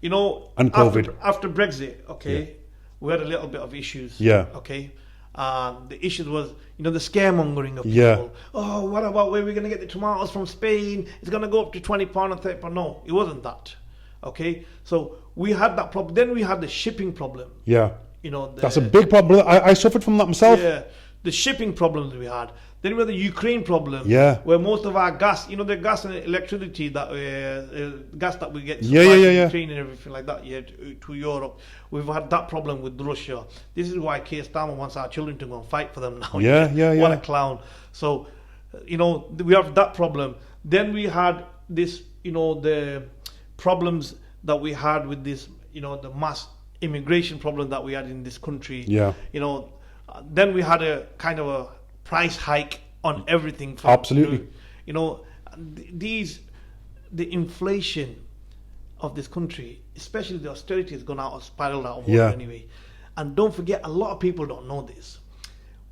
And COVID. After Brexit, okay, Yeah. we had a little bit of issues. Yeah. Okay. The issues was, the scaremongering of people. Yeah. Oh, what about where we're going to get the tomatoes from Spain? It's going to go up to £20 and £30. No, it wasn't that. Okay. So we had that problem. Then we had the shipping problem. Yeah. The, That's a big problem. I suffered from that myself. Yeah. The shipping problems we had. Then we had the Ukraine problem. Yeah. Where most of our gas, the gas and electricity gas that we get Yeah. Ukraine and everything like that, to Europe. We've had that problem with Russia. This is why Keir Starmer wants our children to go and fight for them now. Yeah. What a clown. So, we have that problem. Then we had this, the problems that we had with this, the mass immigration problem that we had in this country. Yeah. Then we had a kind of a price hike on everything. Absolutely. The inflation of this country, especially the austerity, has gone out, spiraled out of Yeah. order anyway. And don't forget, a lot of people don't know this.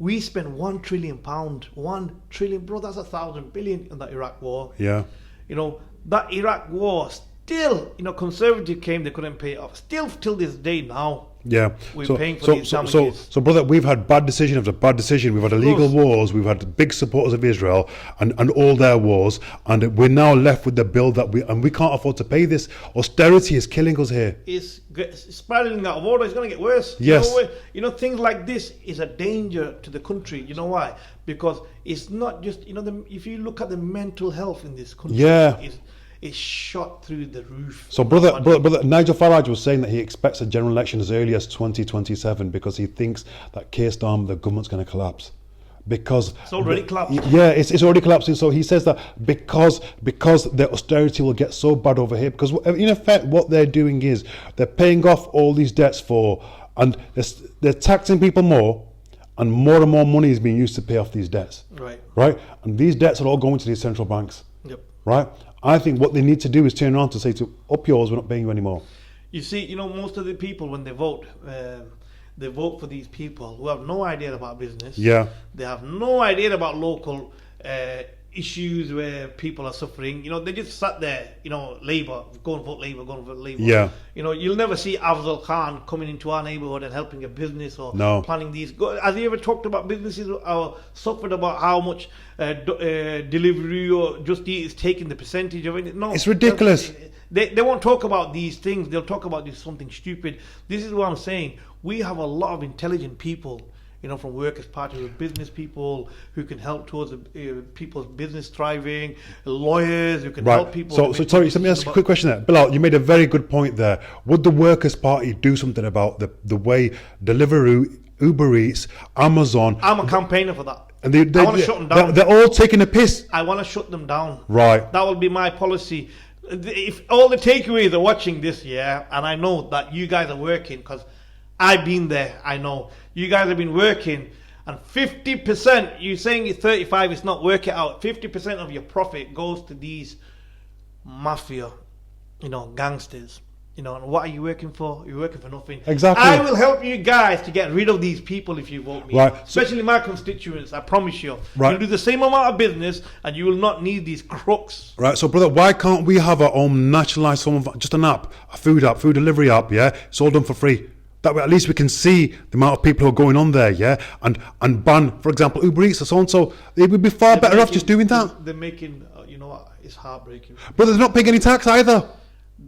We spent £1 trillion, 1 trillion, bro. That's 1,000 billion in the Iraq war. Yeah. You know, that Iraq war still, conservative came, they couldn't pay it off. Still till this day now. Yeah. We're paying for these damages. So, brother, we've had bad decision after bad decision. We've had illegal wars. We've had big supporters of Israel and all their wars. And we're now left with the bill that we can't afford to pay this. Austerity is killing us here. It's spiraling out of order. It's going to get worse. Yes. Things like this is a danger to the country. You know why? Because it's not just, if you look at the mental health in this country, it's shot through the roof. So, brother, Nigel Farage was saying that he expects a general election as early as 2027 because he thinks that Keir Starmer, the government's going to collapse. Because it's already collapsed. Yeah, it's already collapsing. So he says that because the austerity will get so bad over here, because in effect what they're doing is they're paying off all these debts and they're taxing people more, and more money is being used to pay off these debts. Right? And these debts are all going to these central banks. Yep. Right? I think what they need to do is turn around to say to up yours, we're not paying you anymore. You see, most of the people when they vote for these people who have no idea about business. Yeah. They have no idea about local issues where people are suffering. They just sat there, Labour, go and vote Labour, go and vote Labour. Yeah. You'll never see Afzal Khan coming into our neighbourhood and helping a business or planning these. Has he ever talked about businesses or suffered about how much delivery or Just Eat is taking the percentage of it? No. It's ridiculous. They won't talk about these things. They'll talk about something stupid. This is what I'm saying. We have a lot of intelligent people, from Workers' Party, with business people who can help towards people's business thriving, lawyers who can help people. So sorry, let me ask you a quick question there. Bilal, you made a very good point there. Would the Workers' Party do something about the way Deliveroo, Uber Eats, Amazon... I'm a campaigner for that. And I want to shut them down. They're all taking a piss. I want to shut them down. Right. That will be my policy. If all the takeaways are watching this, and I know that you guys are working, because I've been there, I know. You guys have been working, and 50%, you're saying it's 35, it's not, work it out. 50% of your profit goes to these mafia, gangsters. And what are you working for? You're working for nothing. Exactly. I will help you guys to get rid of these people if you vote me. Right. Especially my constituents, I promise you. Right. You'll do the same amount of business and you will not need these crooks. Right. So, brother, why can't we have our own nationalised form of just an app, a food delivery app, It's all done for free. That way, at least we can see the amount of people who are going on there, and ban, for example, Uber Eats or so on. So it would be far better off just doing that. They're making, it's heartbreaking. Brother, they're not paying any tax either.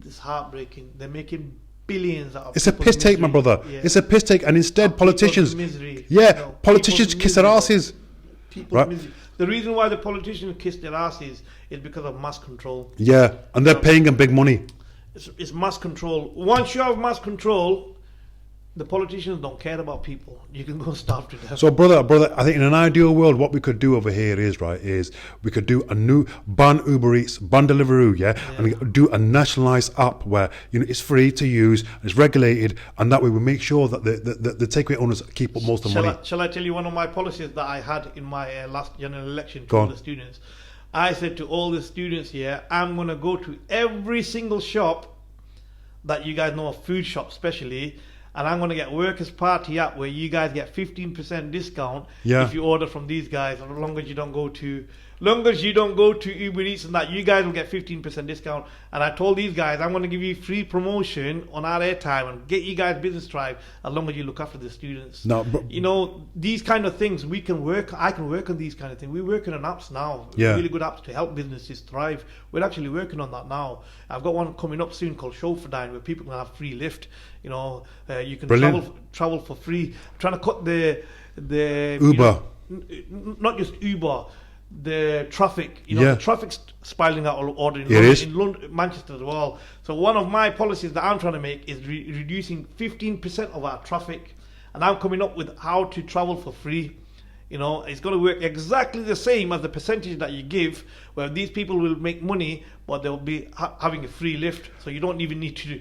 It's heartbreaking. They're making billions out of It's a piss take, my brother. Yeah. It's a piss take, and instead politicians, politicians kiss their asses. Right. The reason why the politicians kiss their asses is because of mass control. Yeah, and they're paying them big money. It's mass control. Once you have mass control, the politicians don't care about people. You can go starve to death. So, brother, I think in an ideal world, what we could do over here is we could do a new ban Uber Eats, ban Deliveroo, and we do a nationalised app where it's free to use, it's regulated, and that way we make sure that the takeaway owners keep up most of the money. Shall I tell you one of my policies that I had in my last general election to all the students? I said to all the students here, I'm going to go to every single shop that you guys know, a food shop especially, and I'm going to get Workers' Party app where you guys get 15% discount if you order from these guys. As long as you don't go to Uber Eats and that, you guys will get 15% discount. And I told these guys, I'm going to give you free promotion on our airtime and get you guys business thrive as long as you look after the students. No, these kind of things we can work. I can work on these kind of things. We're working on apps now, really good apps to help businesses thrive. We're actually working on that now. I've got one coming up soon called Chauffeur-Dine where people can have free lift. You can travel for free. I'm trying to cut the Uber, not just Uber. The traffic, the traffic's spiraling out all order in London, Manchester as well. So one of my policies that I'm trying to make is reducing 15% of our traffic, and I'm coming up with how to travel for free. It's going to work exactly the same as the percentage that you give, where these people will make money, but they'll be having a free lift, so you don't even need to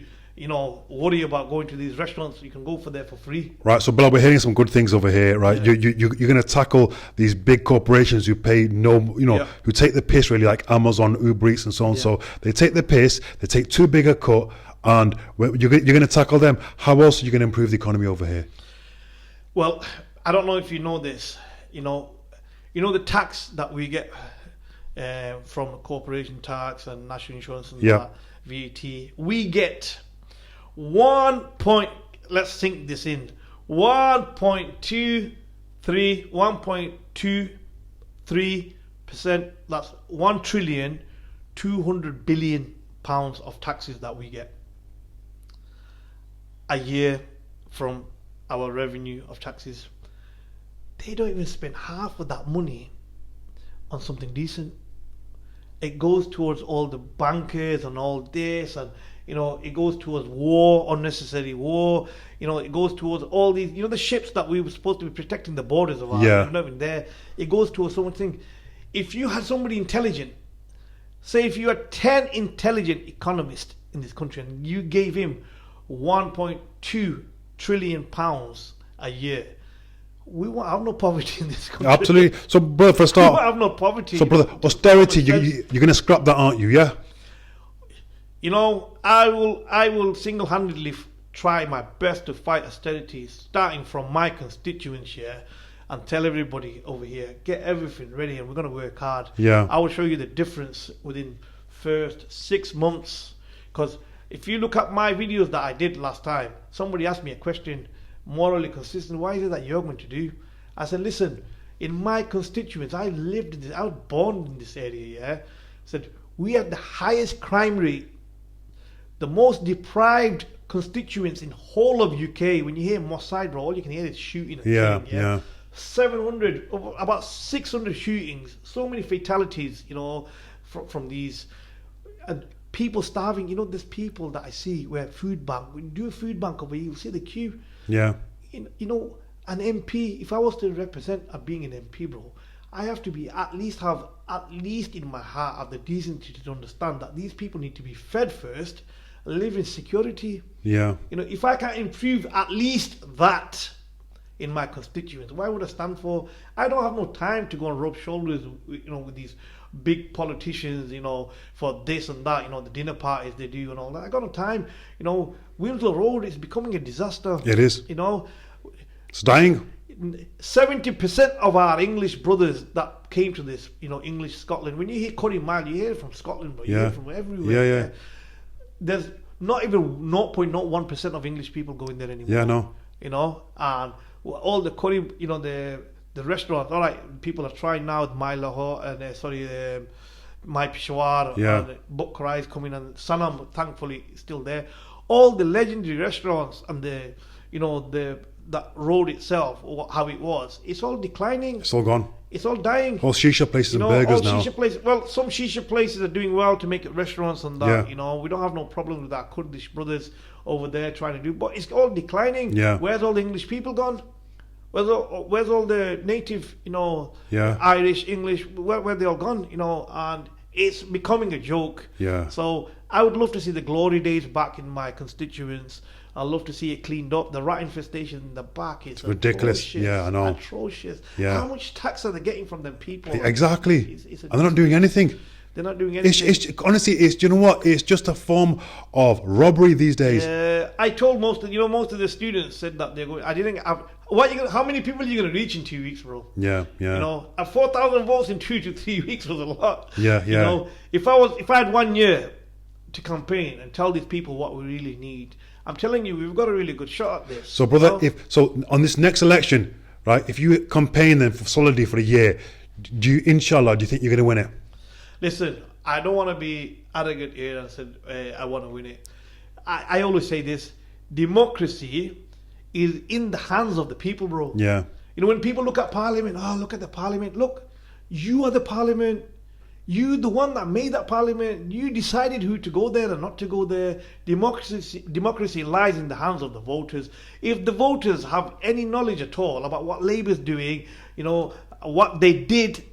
worry about going to these restaurants. You can go there for free. Right. So, Bilal, we're hearing some good things over here, right? Yeah. You're going to tackle these big corporations who pay who take the piss, really, like Amazon, Uber Eats, and so on. Yeah. So they take the piss, they take too big a cut, and you're going to tackle them. How else are you going to improve the economy over here? Well, I don't know if you know this. You know, the tax that we get from corporation tax and national insurance and Yeah. that, VAT. We get 1. Let's sink this in. 1.23%. That's 1,200,000,000,000 pounds of taxes that we get a year from our revenue of taxes. They don't even spend half of that money on something decent. It goes towards all the bankers and all this, and it goes towards war, unnecessary war. It goes towards all these, the ships that we were supposed to be protecting the borders of. Yeah. Not even there. It goes towards so much thing. If you had somebody intelligent, say if you had 10 intelligent economists in this country, and you gave him 1.2 trillion pounds a year, we won't have no poverty in this country. Absolutely. So, brother, for a We start, won't have no poverty. so brother, austerity, you're going to scrap that, aren't you? Yeah. I will single-handedly try my best to fight austerity, starting from my constituents here, and tell everybody over here, get everything ready, and we're going to work hard. Yeah. I will show you the difference within first 6 months. Because if you look at my videos that I did last time, somebody asked me a question, morally consistent, why is it that you're going to do? I said, listen, in my constituents, I lived in this, I was born in this area, yeah? I said, we have the highest crime rate, the most deprived constituents in whole of UK. When you hear Moss Side, bro, all you can hear is shooting and killing, Yeah. 700, about 600 shootings, so many fatalities, from these, and people starving. There's people that I see where food bank, when you do a food bank over here, you'll see the queue. Yeah. An MP, if I was to represent being an MP, bro, I have to at least in my heart have the decency to understand that these people need to be fed first, live in security. Yeah. If I can improve at least that in my constituents, why would I stand for? I don't have no time to go and rub shoulders, with these big politicians, for this and that, the dinner parties they do and all that. I got no time. Winslow Road is becoming a disaster. It is. It's dying. 70% of our English brothers that came to this, English Scotland. When you hear Curry Mile, you hear it from Scotland, but you hear it from everywhere. Yeah. There's not even 0.01% of English people going there anymore. Yeah, no. And all the curry, the restaurants. All right, people are trying now with My Lahore and My Peshawar. Yeah. And Bukhara is coming, and Sanam, thankfully, is still there. All the legendary restaurants and that road itself, or how it was, it's all declining. It's all gone. It's all dying. All shisha places and burgers all now. Shisha places, well, some shisha places are doing well to make it restaurants and that. Yeah. We don't have no problem with our Kurdish brothers over there trying to do, but it's all declining. Yeah. Where's all the English people gone? Where's all the native, Yeah. Irish, English? Where they all gone? And it's becoming a joke. Yeah. So I would love to see the glory days back in my constituents. I'd love to see it cleaned up. The rat infestation in the back is ridiculous. Atrocious, Yeah, I know. Atrocious. Yeah. How much tax are they getting from them people? Exactly. It's And they're not doing anything. They're not doing anything. Honestly, do you know what? It's just a form of robbery these days. I told most of the students said that they're going. I didn't have. How many people are you going to reach in 2 weeks, bro? Yeah. 4,000 votes in 2 to 3 weeks was a lot. Yeah. If I had 1 year to campaign and tell these people what we really need, I'm telling you, we've got a really good shot at this. So, brother, on this next election, right? If you campaign then for solidly for a year, do you think you're going to win it? Listen, I don't want to be arrogant here and say I want to win it. I always say this: democracy is in the hands of the people, bro. Yeah. When people look at Parliament, look at the Parliament. Look, you are the Parliament. You, the one that made that Parliament. You decided who to go there and not to go there. Democracy lies in the hands of the voters. If the voters have any knowledge at all about what Labour's doing, what they did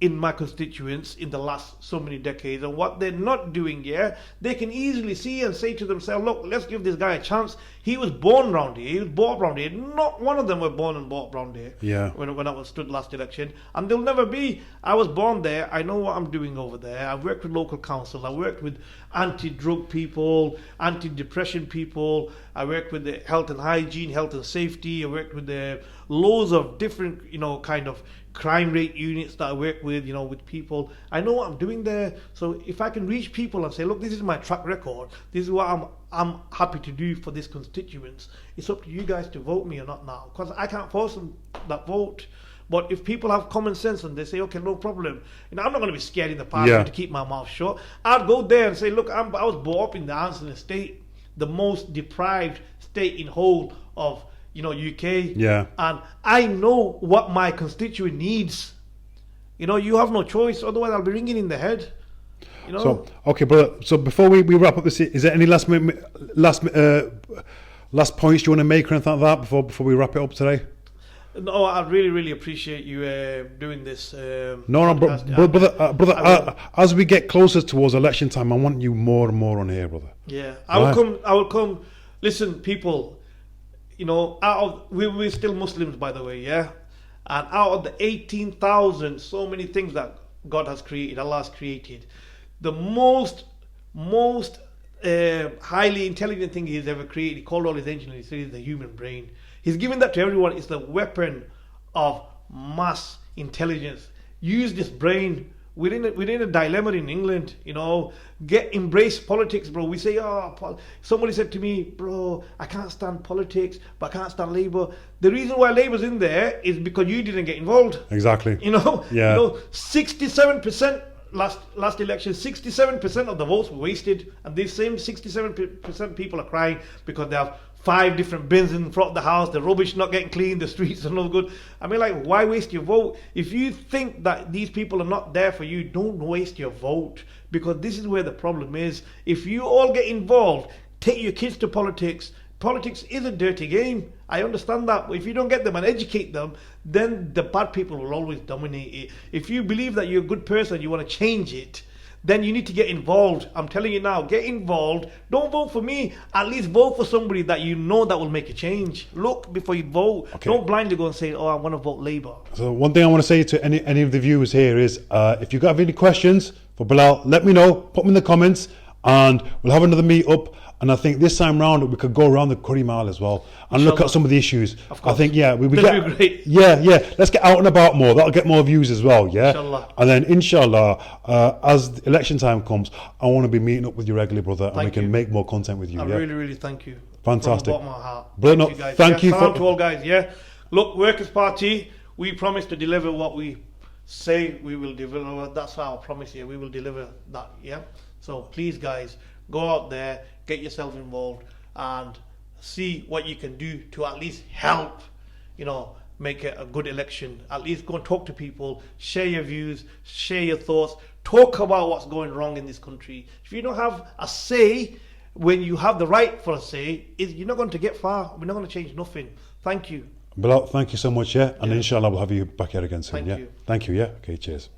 in my constituents in the last so many decades, and what they're not doing, yeah, they can easily see and say to themselves, look, let's give this guy a chance. He was born around here, he was brought up around here. Not one of them were born and brought up around here. Yeah. When I was stood last election, and they'll never be. I was born there. I know what I'm doing over there. I've worked with local council. I worked with anti-drug people, anti-depression people. I worked with the health and hygiene, health and safety. I worked with the loads of different, kind of crime rate units that I work with, with people. I know what I'm doing there. So if I can reach people and say, look, this is my track record. This is what I'm happy to do for this constituents. It's up to you guys to vote me or not now, because I can't force them that vote. But if people have common sense and they say, okay, no problem, I'm not going to be scared in the parliament to keep my mouth shut. I'd go there and say, look, I was brought up in the Anson estate, the most deprived state in whole of UK. Yeah. And I know what my constituent needs. You have no choice, otherwise I'll be ringing in the head. So okay, brother. So before we wrap up this, is there any last points you want to make or anything like that before we wrap it up today? No, I really, really appreciate you doing this. Brother. As we get closer towards election time, I want you more and more on here, brother. Yeah, I will come. Listen, people. We're still Muslims, by the way, yeah. And out of the 18,000, so many things that God has created, Allah has created, the most highly intelligent thing He's ever created, He called all His angels, He said, is the human brain. He's given that to everyone. It's the weapon of mass intelligence. Use this brain. We're in a dilemma in England, embrace politics, bro. We say, somebody said to me, bro, I can't stand politics, but I can't stand Labour. The reason why Labour's in there is because you didn't get involved. Exactly. 67% last election, 67% of the votes were wasted, and these same 67% people are crying because they have 5 different bins in front of the house, the rubbish not getting clean, the streets are no good. I mean, why waste your vote? If you think that these people are not there for you, don't waste your vote, because this is where the problem is. If you all get involved, take your kids to politics. Politics is a dirty game. I understand that, but if you don't get them and educate them, then the bad people will always dominate it. If you believe that you're a good person, you want to change it, then you need to get involved. I'm telling you now, get involved. Don't vote for me. At least vote for somebody that you know that will make a change. Look before you vote. Okay. Don't blindly go and say, I want to vote Labour. So one thing I want to say to any of the viewers here is, if you have any questions for Bilal, let me know. Put them in the comments, and we'll have another meet up. And I think this time round we could go around the Curry Mile as well and look at some of the issues. Of course. I think we That'd be great. Let's get out and about more. That'll get more views as well. Yeah. Inshallah. And then inshallah, as the election time comes, I want to be meeting up with you regularly, brother, and we can make more content with you. I really, really thank you. Fantastic. From the bottom of my heart. Brilliant. Thank you, guys. Thank you Salam to all guys. Yeah. Look, Workers' Party, we promise to deliver what we say we will deliver. That's our promise here. We will deliver that. Yeah. So please, guys, go out there, get yourself involved, and see what you can do to at least help, make it a good election. At least go and talk to people, share your views, share your thoughts, talk about what's going wrong in this country. If you don't have a say, when you have the right for a say, you're not going to get far. We're not going to change nothing. Thank you. Bilal, thank you so much, and inshallah we'll have you back here again soon. Thank you. Thank you, Okay, cheers.